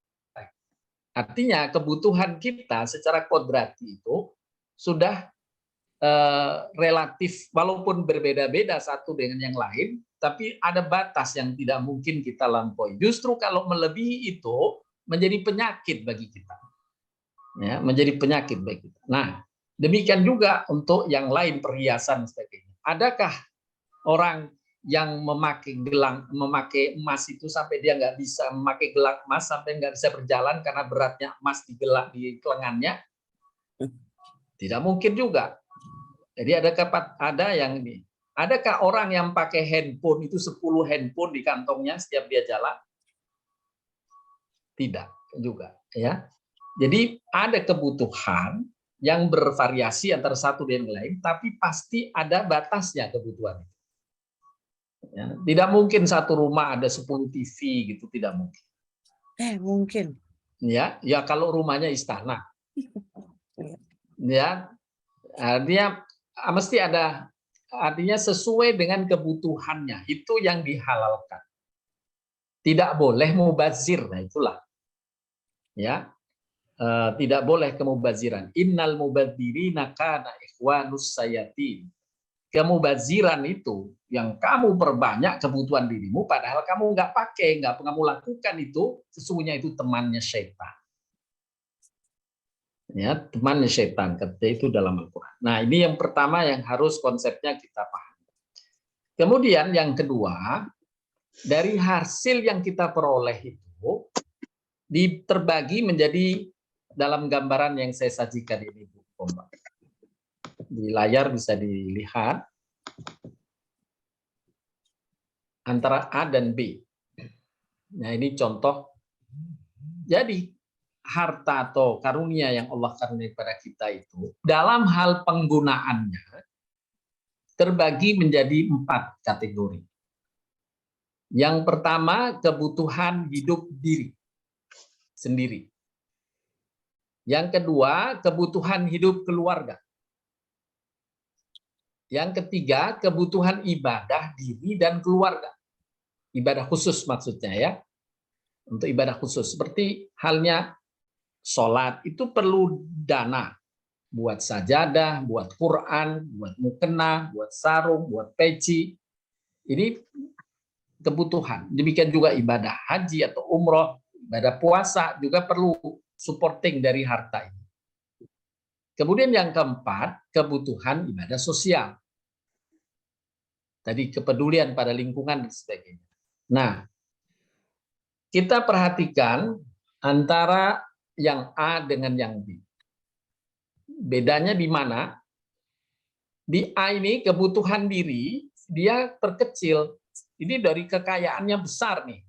[SPEAKER 2] Artinya kebutuhan kita secara kodrati itu sudah relatif, walaupun berbeda-beda satu dengan yang lain, tapi ada batas yang tidak mungkin kita lampaui. Justru kalau melebihi itu menjadi penyakit bagi kita. Ya, menjadi penyakit bagi kita. Nah, demikian juga untuk yang lain, perhiasan sebagainya. Adakah orang yang memakai gelang, memakai emas itu sampai dia nggak bisa memakai gelang emas, sampai nggak bisa berjalan karena beratnya emas di gelang di lengannya? Tidak mungkin juga. Jadi ada yang ini. Adakah orang yang pakai handphone itu 10 handphone di kantongnya setiap dia jalan? Tidak juga, ya. Jadi ada kebutuhan yang bervariasi antara satu dan lain, tapi pasti ada batasnya kebutuhan. Ya, tidak mungkin satu rumah ada 10 TV gitu, tidak mungkin.
[SPEAKER 4] Mungkin.
[SPEAKER 2] Ya, ya kalau rumahnya istana. Ya, dia mesti ada, artinya sesuai dengan kebutuhannya, itu yang dihalalkan. Tidak boleh mubazir, nah itulah. Ya, tidak boleh kemubaziran. Innal mubadzirina kana ikhwanus sayatin. Kemubaziran itu yang kamu perbanyak kebutuhan dirimu, padahal kamu nggak pakai, nggak kamu lakukan itu, sesungguhnya itu temannya syaitan. Ya, temannya syaitan, kata itu dalam Al-Quran. Nah, ini yang pertama yang harus konsepnya kita pahami. Kemudian yang kedua, dari hasil yang kita peroleh itu terbagi menjadi dalam gambaran yang saya sajikan ini, Bu Komba. Di layar bisa dilihat. antara A dan B. Nah, ini contoh. Jadi, harta atau karunia yang Allah karuniai kepada kita itu, dalam hal penggunaannya, terbagi menjadi 4 kategori. Yang pertama, kebutuhan hidup diri sendiri. Yang kedua, kebutuhan hidup keluarga. Yang ketiga, kebutuhan ibadah diri dan keluarga. Ibadah khusus maksudnya ya. Untuk ibadah khusus. Seperti halnya sholat, itu perlu dana. Buat sajadah, buat Quran, buat mukena, buat sarung, buat peci. Ini kebutuhan. Demikian juga ibadah haji atau umroh, ibadah puasa juga perlu supporting dari harta ini. Kemudian yang keempat, kebutuhan ibadah sosial. Tadi kepedulian pada lingkungan dan sebagainya. Nah, kita perhatikan antara yang A dengan yang B. Bedanya di mana? Di A ini kebutuhan diri, dia terkecil. Ini dari kekayaannya besar nih.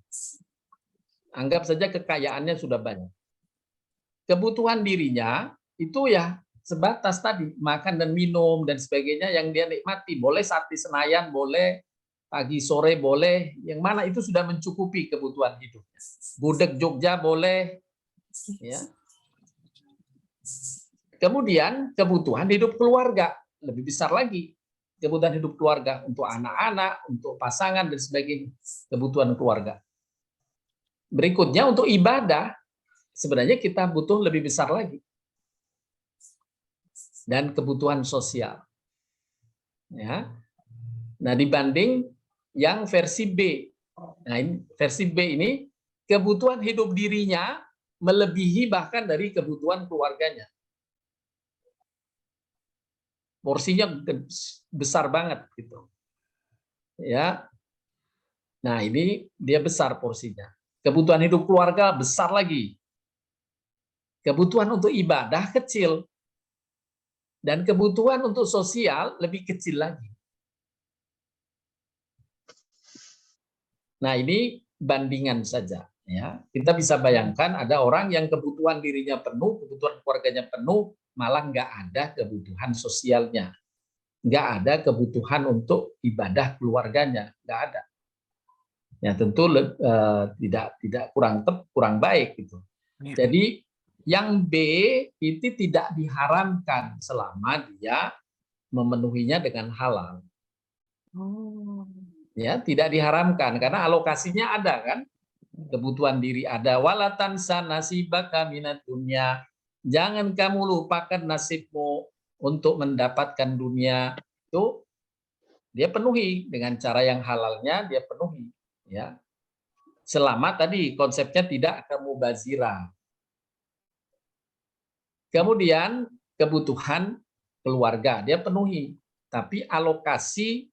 [SPEAKER 2] Anggap saja kekayaannya sudah banyak. Kebutuhan dirinya itu ya sebatas tadi, makan dan minum dan sebagainya yang dia nikmati. Boleh saat di Senayan, boleh pagi sore, boleh. Yang mana itu sudah mencukupi kebutuhan hidupnya. Gudeg Jogja boleh. Ya. Kemudian kebutuhan hidup keluarga. Lebih besar lagi. Kebutuhan hidup keluarga untuk anak-anak, untuk pasangan, dan sebagainya. Kebutuhan keluarga. Berikutnya untuk ibadah. Sebenarnya kita butuh lebih besar lagi. Dan kebutuhan sosial. Ya. Nah, dibanding yang versi B. Nah, ini versi B ini kebutuhan hidup dirinya melebihi bahkan dari kebutuhan keluarganya. Porsinya besar banget gitu. Ya. Nah, ini dia besar porsinya. Kebutuhan hidup keluarga besar lagi. Kebutuhan untuk ibadah kecil. Dan kebutuhan untuk sosial lebih kecil lagi. Nah, ini bandingan saja. Ya, kita bisa bayangkan ada orang yang kebutuhan dirinya penuh, kebutuhan keluarganya penuh, malah nggak ada kebutuhan sosialnya, nggak ada kebutuhan untuk ibadah keluarganya, nggak ada. Ya tentu tidak kurang baik gitu. Jadi yang B itu tidak diharamkan selama dia memenuhinya dengan halal. Ya, tidak diharamkan karena alokasinya ada kan. Kebutuhan diri ada. Wala tansa nasibaka minad dunya. Jangan kamu lupakan nasibmu untuk mendapatkan dunia. Itu dia penuhi dengan cara yang halalnya, dia penuhi ya. Selama tadi konsepnya tidak mubazirah. Kemudian kebutuhan keluarga dia penuhi, tapi alokasi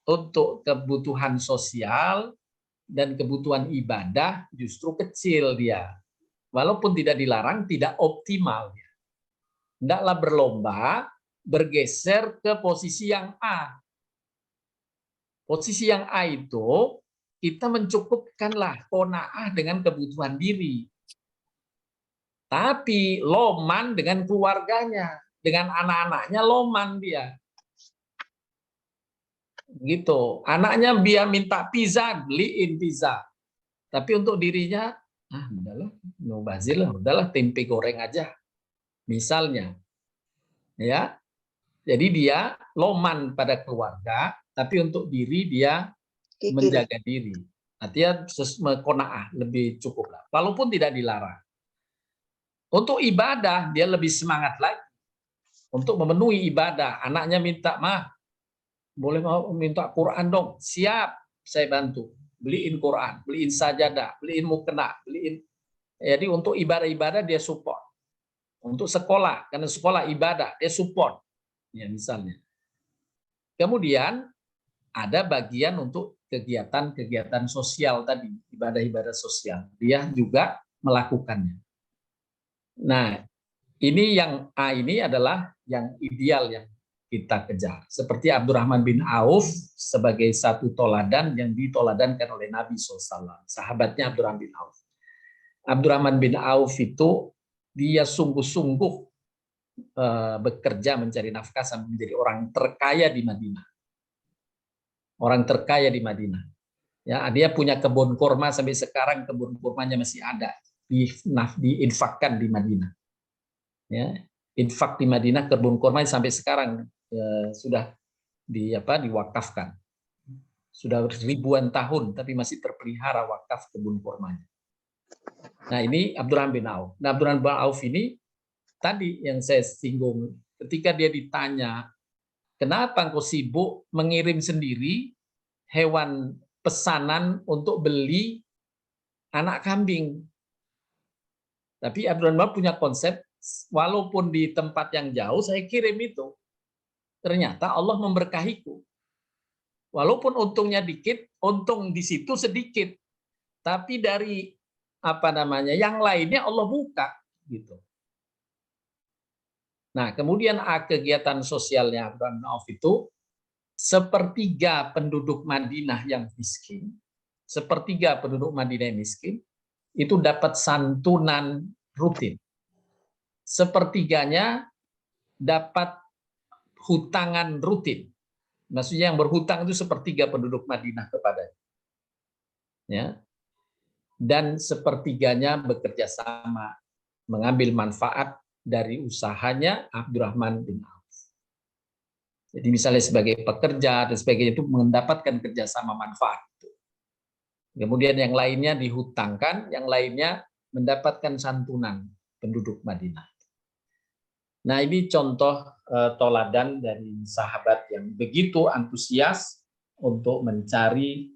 [SPEAKER 2] untuk kebutuhan sosial dan kebutuhan ibadah justru kecil dia. Walaupun tidak dilarang, tidak optimal. Hendaklah berlomba bergeser ke posisi yang A. Posisi yang A itu kita mencukupkanlah qanaah dengan kebutuhan diri. Tapi loman dengan keluarganya, dengan anak-anaknya loman dia. Gitu. Anaknya dia minta pizza, beliin pizza. Tapi untuk dirinya, udahlah, mubazir lah, udahlah tempe goreng aja. Misalnya. Ya. Jadi dia loman pada keluarga, tapi untuk diri dia menjaga diri. Artinya qanaah, lebih cukup lah. Walaupun tidak dilarang. Untuk ibadah dia lebih semangat lagi untuk memenuhi ibadah. Anaknya minta, "Mah, boleh mau minta Quran dong?" Siap, saya bantu. Beliin Quran, beliin sajadah, beliin mukena, beliin. Jadi untuk ibadah-ibadah dia support. Untuk sekolah, karena sekolah ibadah dia support. Ya misalnya. Kemudian ada bagian untuk kegiatan-kegiatan sosial tadi, ibadah-ibadah sosial. Dia juga melakukannya. Nah, ini yang A ini adalah yang ideal, yang kita kejar. Seperti Abdurrahman bin Auf sebagai satu toladan yang ditoladankan oleh Nabi SAW. Sahabatnya Abdurrahman bin Auf. Abdurrahman bin Auf itu dia sungguh-sungguh bekerja mencari nafkah sampai menjadi orang terkaya di Madinah. Orang terkaya di Madinah. Ya, dia punya kebun kurma sampai sekarang kebun kurmanya masih ada diinfakkan di Madinah. Ya, infak di Madinah kebun kurma sampai sekarang sudah diwakafkan. Sudah ribuan tahun tapi masih terpelihara wakaf kebun kurmanya. Nah, ini Abdurrahman bin Auf. Nah, Abdurrahman bin Auf ini tadi yang saya singgung ketika dia ditanya, "Kenapa engkau sibuk mengirim sendiri hewan pesanan untuk beli anak kambing?" Tapi Abdurrahman bin Auf punya konsep, walaupun di tempat yang jauh saya kirim itu. Ternyata Allah memberkahiku. Walaupun untungnya dikit, untung di situ sedikit. Tapi dari yang lainnya Allah buka gitu. Nah, kemudian kegiatan sosialnya Abdurrahman bin Auf itu sepertiga penduduk Madinah yang miskin, itu dapat santunan rutin. Sepertiganya dapat hutangan rutin. Maksudnya yang berhutang itu sepertiga penduduk Madinah kepadanya. Ya. Dan sepertiganya bekerja sama mengambil manfaat dari usahanya Abdurrahman bin Auf. Jadi misalnya sebagai pekerja dan sebagainya itu mendapatkan kerjasama manfaat. Kemudian yang lainnya dihutangkan, yang lainnya mendapatkan santunan penduduk Madinah. Nah, ini contoh toladan dari sahabat yang begitu antusias untuk mencari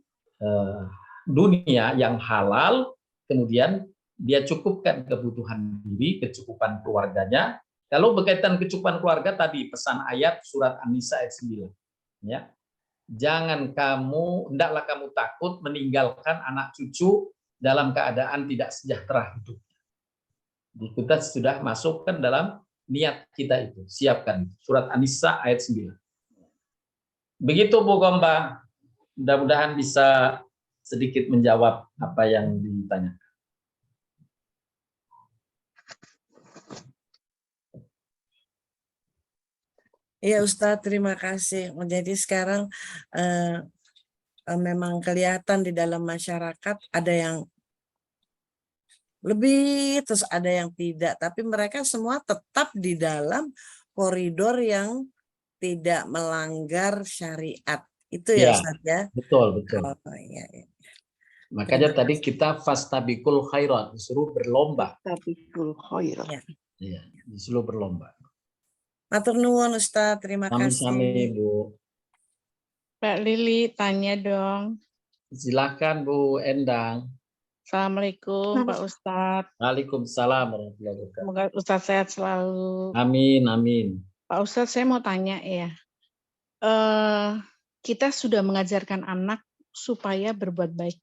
[SPEAKER 2] dunia yang halal, kemudian dia cukupkan kebutuhan diri, kecukupan keluarganya. Kalau berkaitan kecukupan keluarga tadi pesan ayat surat An-Nisa ayat 9. Ya. Hendaklah kamu takut meninggalkan anak cucu dalam keadaan tidak sejahtera hidupnya. Kita sudah masukkan dalam niat kita itu, siapkan. Surat An-Nisa ayat 9. Begitu Bu Komba, mudah-mudahan bisa sedikit menjawab apa yang ditanya.
[SPEAKER 4] Iya Ustadz, terima kasih. Jadi sekarang memang kelihatan di dalam masyarakat ada yang lebih, terus ada yang tidak. Tapi mereka semua tetap di dalam koridor yang tidak melanggar syariat. Itu ya Ustadz ya?
[SPEAKER 2] Betul.
[SPEAKER 4] Oh, iya.
[SPEAKER 2] Makanya tadi kita fastabikul khairat, disuruh berlomba.
[SPEAKER 1] Fastabikul khairat.
[SPEAKER 2] Iya, disuruh berlomba.
[SPEAKER 4] Matur nuwun Ustadz, terima
[SPEAKER 2] Sami-sami
[SPEAKER 4] kasih.
[SPEAKER 2] Bu.
[SPEAKER 3] Mbak Lili tanya dong.
[SPEAKER 2] Silakan Bu Endang.
[SPEAKER 3] Assalamualaikum Pak Ustadz.
[SPEAKER 2] Waalaikumsalam warahmatullahi wabarakatuh.
[SPEAKER 3] Semoga Ustadz sehat selalu.
[SPEAKER 2] Amin.
[SPEAKER 3] Pak Ustadz, saya mau tanya ya. Kita sudah mengajarkan anak supaya berbuat baik.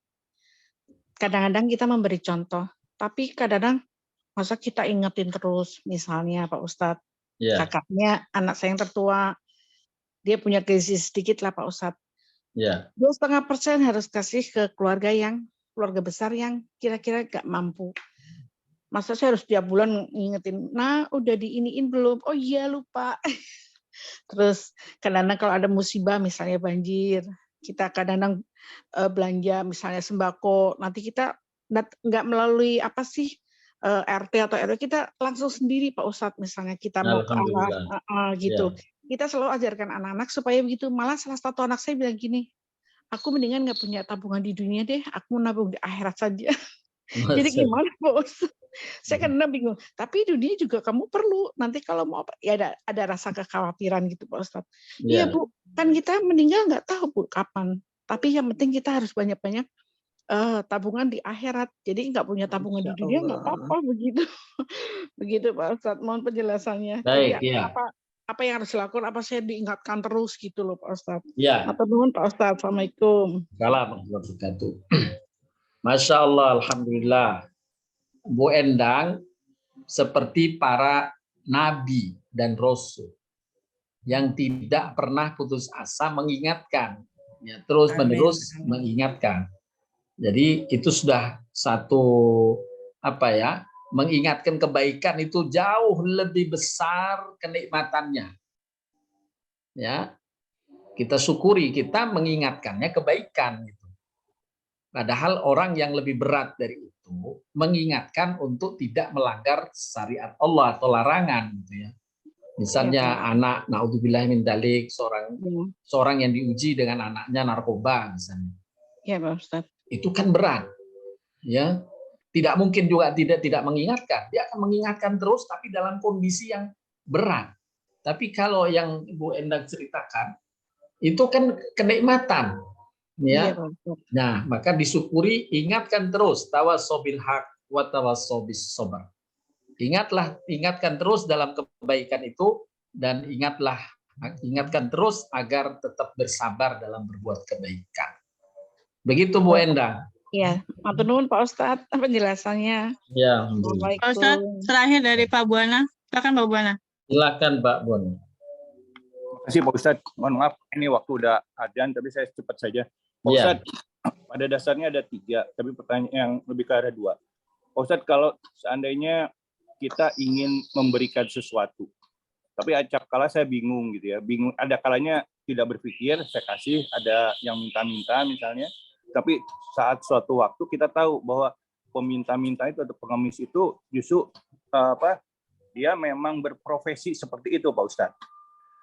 [SPEAKER 3] Kadang-kadang kita memberi contoh, tapi kadang-kadang masa kita ingetin terus, misalnya Pak Ustadz, kakaknya anak saya yang tertua, dia punya krisis sedikit lah Pak Ustadz. 2,5% harus kasih ke keluarga besar yang kira-kira gak mampu. Masa saya harus tiap bulan ngingetin, nah udah diiniin belum? Oh iya lupa. Terus kadang-kadang kalau ada musibah misalnya banjir, kita kadang-kadang belanja misalnya sembako, nanti kita nggak melalui RT atau RW, kita langsung sendiri Pak Ustadz, misalnya kita mau ke arah gitu. Kita selalu ajarkan anak-anak supaya begitu. Malah salah satu anak saya bilang gini, aku mendingan nggak punya tabungan di dunia deh, aku nabung di akhirat saja. Jadi gimana Pak Ustadz? Saya kadang bingung. Tapi dunia juga kamu perlu. Nanti kalau mau ya ada rasa kekhawatiran gitu Pak Ustadz. Iya Bu, kan kita meninggal nggak tahu Bu kapan. Tapi yang penting kita harus banyak-banyak tabungan di akhirat. Jadi nggak punya tabungan di dunia nggak apa-apa begitu. Begitu Pak Ustadz. Mohon penjelasannya.
[SPEAKER 2] Baik,
[SPEAKER 3] jadi apa yang harus dilakukan? Apa saya diingatkan terus gitu loh Pak Ustadz.
[SPEAKER 2] Ya.
[SPEAKER 3] Atau nuhun Pak Ustadz. Assalamualaikum.
[SPEAKER 2] Waalaikumsalam. Masya Allah, alhamdulillah. Bu Endang seperti para nabi dan rasul. yang tidak pernah putus asa mengingatkan, ya, terus-menerus
[SPEAKER 4] Amin.
[SPEAKER 2] mengingatkan. Jadi itu sudah satu mengingatkan kebaikan itu jauh lebih besar kenikmatannya. Ya, kita syukuri, kita mengingatkannya kebaikan. Gitu. Padahal orang yang lebih berat dari itu mengingatkan untuk tidak melanggar syariat Allah atau larangan, gitu ya. Misalnya anak, naudzubillah min dzalik, seorang yang diuji dengan anaknya narkoba misalnya.
[SPEAKER 3] Ya, Pak Ustadz.
[SPEAKER 2] Itu kan berat. Ya. Tidak mungkin juga tidak mengingatkan. Dia akan mengingatkan terus tapi dalam kondisi yang berat. Tapi kalau yang Ibu Endang ceritakan itu kan kenikmatan. Ya. Nah, maka disyukuri, ingatkan terus tawassobil haq wa tawassobis sabr. Ingatkan terus dalam kebaikan itu dan ingatkan terus agar tetap bersabar dalam berbuat kebaikan. Begitu Bu Endang.
[SPEAKER 3] Iya, matur nuwun Pak Ustadz penjelasannya.
[SPEAKER 2] Ya,
[SPEAKER 5] Pak Ustadz, terakhir dari Pak Buana. Silakan Pak Buana.
[SPEAKER 2] Silakan Pak Buana.
[SPEAKER 6] Terima kasih Pak Ustadz. Mohon maaf, ini waktu udah adzan, tapi saya cepat saja. Pak Ustadz, pada dasarnya ada 3, tapi pertanyaan yang lebih ke arah 2. Pak Ustadz, kalau seandainya kita ingin memberikan sesuatu, tapi acap kala saya bingung gitu ya, ada kalanya tidak berpikir, saya kasih, ada yang minta-minta misalnya, tapi saat suatu waktu kita tahu bahwa peminta-minta itu atau pengemis itu justru dia memang berprofesi seperti itu Pak Ustadz.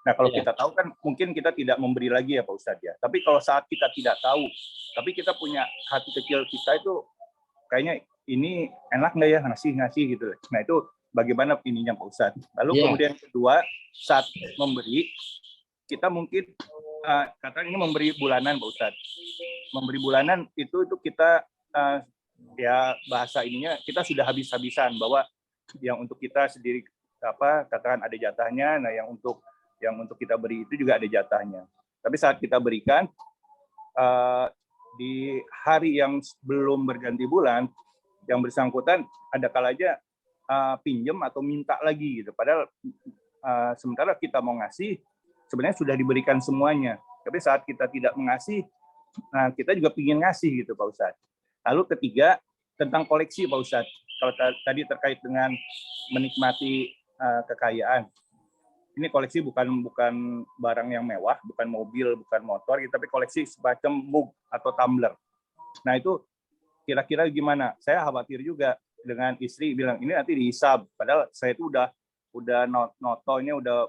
[SPEAKER 6] Nah kalau kita tahu kan mungkin kita tidak memberi lagi ya Pak Ustadz ya, tapi kalau saat kita tidak tahu, tapi kita punya hati kecil kita itu kayaknya ini enak nggak ya ngasih gitu. Nah itu bagaimana ininya Pak Ustadz. Lalu kemudian kedua, saat memberi, kita mungkin katakan ini memberi bulanan Pak Ustadz. Memberi bulanan itu kita ya bahasa ininya kita sudah habis-habisan bahwa yang untuk kita sendiri katakan ada jatahnya, nah yang untuk kita beri itu juga ada jatahnya. Tapi saat kita berikan di hari yang belum berganti bulan, yang bersangkutan ada kalanya pinjam atau minta lagi gitu. Padahal sementara kita mau ngasih sebenarnya sudah diberikan semuanya. Tapi saat kita tidak mengasih, nah kita juga ingin ngasih gitu Pak Ustadz. Lalu ketiga tentang koleksi Pak Ustadz. Kalau tadi terkait dengan menikmati kekayaan. Ini koleksi bukan barang yang mewah, bukan mobil, bukan motor, tapi koleksi semacam mug atau tumbler. Nah itu kira-kira gimana? Saya khawatir juga dengan istri bilang ini nanti dihisab. Padahal saya itu udah notonya udah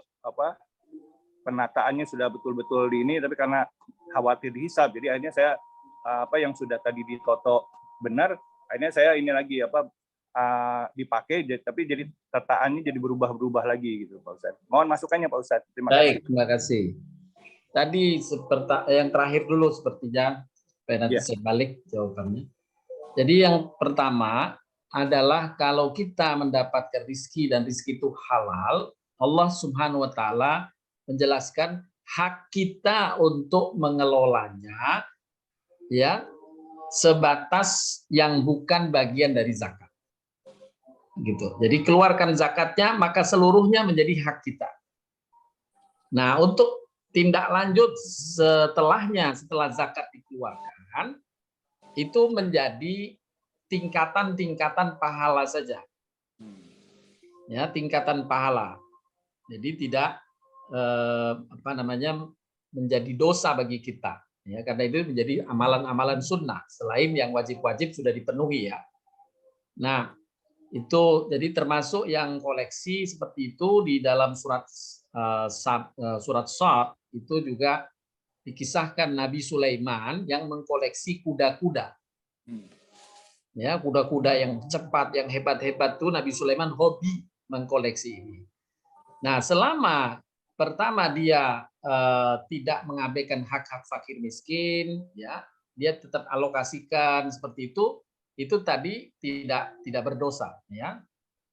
[SPEAKER 6] penataannya sudah betul-betul di ini, tapi karena khawatir dihisab, jadi akhirnya saya yang sudah tadi ditoto benar, akhirnya saya ini lagi dipakai, tapi jadi tataannya jadi berubah lagi gitu Pak Ustadz. Mohon masukannya Pak Ustadz.
[SPEAKER 2] Terima kasih. Tadi seperti yang terakhir dulu sepertinya, nanti saya balik jawabannya. Jadi yang pertama adalah kalau kita mendapatkan rezeki dan rezeki itu halal, Allah Subhanahu wa taala menjelaskan hak kita untuk mengelolanya ya sebatas yang bukan bagian dari zakat. Gitu. Jadi keluarkan zakatnya maka seluruhnya menjadi hak kita. Nah, untuk tindak lanjut setelah zakat dikeluarkan itu menjadi tingkatan-tingkatan pahala saja. Ya, tingkatan pahala. Jadi tidak menjadi dosa bagi kita. Ya, karena itu menjadi amalan-amalan sunnah selain yang wajib-wajib sudah dipenuhi ya. Nah, itu jadi termasuk yang koleksi seperti itu di dalam surat Shad itu juga dikisahkan Nabi Sulaiman yang mengkoleksi kuda-kuda. Ya, kuda-kuda yang cepat, yang hebat-hebat itu Nabi Sulaiman hobi mengkoleksi ini. Nah, selama pertama dia tidak mengabaikan hak-hak fakir miskin, ya, dia tetap alokasikan seperti itu tadi tidak berdosa, ya,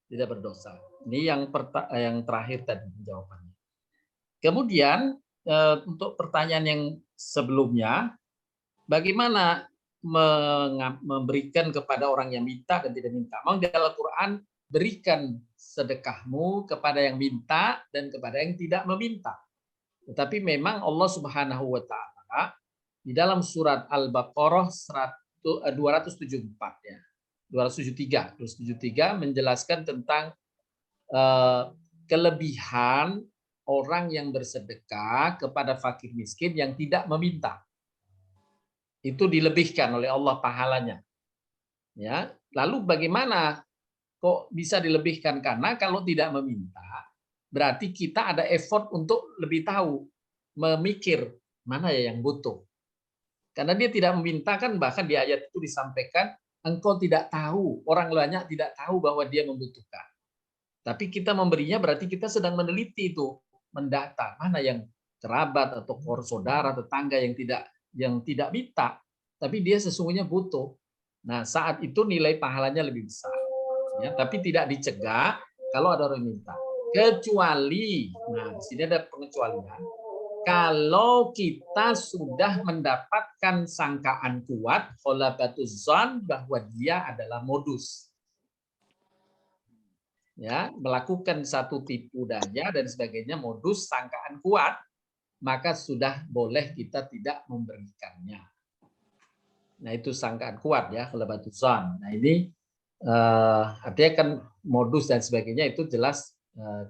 [SPEAKER 2] tidak berdosa. Ini yang terakhir tadi jawabannya. Kemudian untuk pertanyaan yang sebelumnya, bagaimana memberikan kepada orang yang minta dan tidak minta? Memang di Al-Quran berikan sedekahmu kepada yang minta dan kepada yang tidak meminta. Tetapi memang Allah Subhanahu wa taala di dalam surat Al-Baqarah 274 ya. 273 menjelaskan tentang kelebihan orang yang bersedekah kepada fakir miskin yang tidak meminta. Itu dilebihkan oleh Allah pahalanya. Ya, lalu bagaimana kok bisa dilebihkan? Karena kalau tidak meminta, berarti kita ada effort untuk lebih tahu, memikir mana ya yang butuh. Karena dia tidak meminta kan, bahkan di ayat itu disampaikan, engkau tidak tahu, orang banyak tidak tahu bahwa dia membutuhkan. Tapi kita memberinya berarti kita sedang meneliti itu, mendata mana yang kerabat atau saudara, tetangga yang tidak minta, tapi dia sesungguhnya butuh. Nah, saat itu nilai pahalanya lebih besar. Ya, tapi tidak dicegah kalau ada orang minta. Kecuali, nah di sini ada pengecualian. Kalau kita sudah mendapatkan sangkaan kuat, kholabatuz zon, bahwa dia adalah modus. Ya, melakukan satu tipu daya dan sebagainya, modus sangkaan kuat, maka sudah boleh kita tidak memberikannya. Nah, itu sangkaan kuat ya, kholabatuz zon. Nah, ini artinya kan modus dan sebagainya itu jelas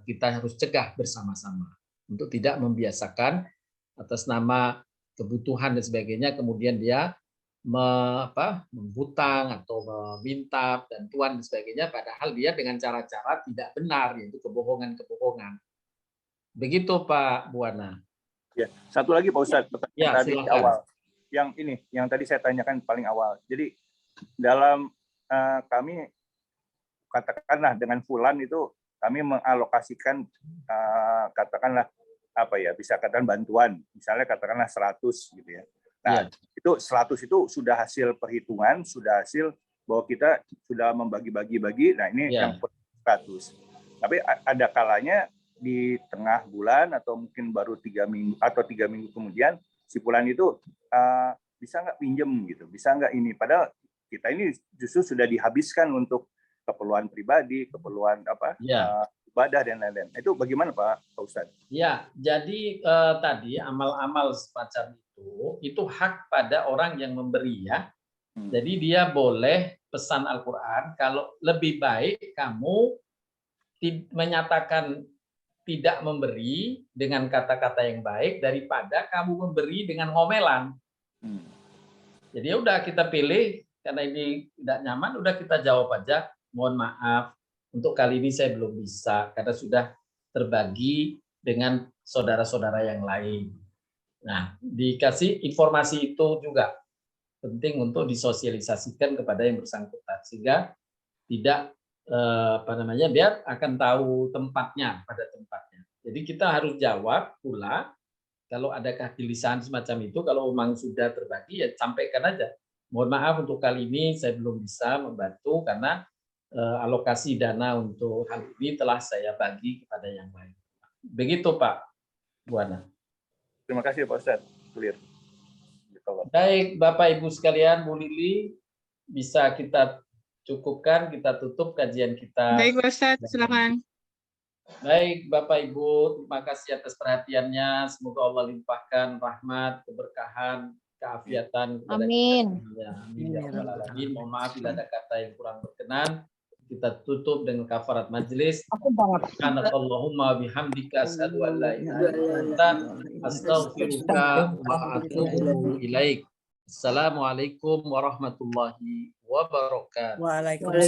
[SPEAKER 2] kita harus cegah bersama-sama untuk tidak membiasakan atas nama kebutuhan dan sebagainya kemudian dia menghutang atau meminta bantuan dan sebagainya, padahal dia dengan cara-cara tidak benar, yaitu kebohongan-kebohongan. Begitu Pak Buana.
[SPEAKER 6] Ya, satu lagi Pak Ustadz,
[SPEAKER 2] ya,
[SPEAKER 6] tadi awal. Yang tadi saya tanyakan paling awal. Jadi dalam kami katakanlah dengan fulan itu kami mengalokasikan katakanlah apa ya, bisa katakan bantuan, misalnya katakanlah 100 gitu ya. Nah, itu 100 itu sudah hasil perhitungan, sudah hasil bahwa kita sudah membagi-bagi. Nah, ini yang 100. Tapi ada kalanya di tengah bulan atau mungkin baru 3 minggu atau 3 minggu kemudian si fulan itu bisa nggak pinjem gitu, bisa nggak ini, padahal kita ini justru sudah dihabiskan untuk keperluan pribadi, keperluan ibadah dan lain-lain. Itu bagaimana Pak Ustadz?
[SPEAKER 2] Ya, jadi tadi amal-amal semacam itu hak pada orang yang memberi ya. Jadi dia boleh pesan Al-Quran, kalau lebih baik kamu menyatakan tidak memberi dengan kata-kata yang baik daripada kamu memberi dengan ngomelan. Jadi udah kita pilih, karena ini tidak nyaman, udah kita jawab aja, mohon maaf, untuk kali ini saya belum bisa, karena sudah terbagi dengan saudara-saudara yang lain. Nah, dikasih informasi itu juga penting untuk disosialisasikan kepada yang bersangkutan, sehingga tidak dia akan tahu tempatnya pada tempatnya. Jadi kita harus jawab pula kalau ada kegelisahan semacam itu, kalau memang sudah terbagi ya sampaikan aja. Mohon maaf untuk kali ini saya belum bisa membantu karena alokasi dana untuk hal ini telah saya bagi kepada yang lain. Begitu Pak Buana.
[SPEAKER 6] Terima kasih Pak Ustadz. Clear.
[SPEAKER 2] Baik Bapak Ibu sekalian, Bu Lili, bisa kita cukupkan, kita tutup kajian kita.
[SPEAKER 5] Baik Pak Ustadz, silakan.
[SPEAKER 2] Baik Bapak Ibu, terima kasih atas perhatiannya. Semoga Allah limpahkan rahmat, keberkahan, keafiatan kepada
[SPEAKER 7] Amin.
[SPEAKER 2] kita. Amin ya rabbal alamin. Mohon maaf bila ada kata yang kurang berkenan. Kita tutup dengan kafarat majelis. Subhanakallahumma bihamdika asyhadu an la ilaha illa anta astaghfiruka wa atubu ilaik. Assalamualaikum warahmatullahi wabarakatuh.
[SPEAKER 4] Waalaikumsalam.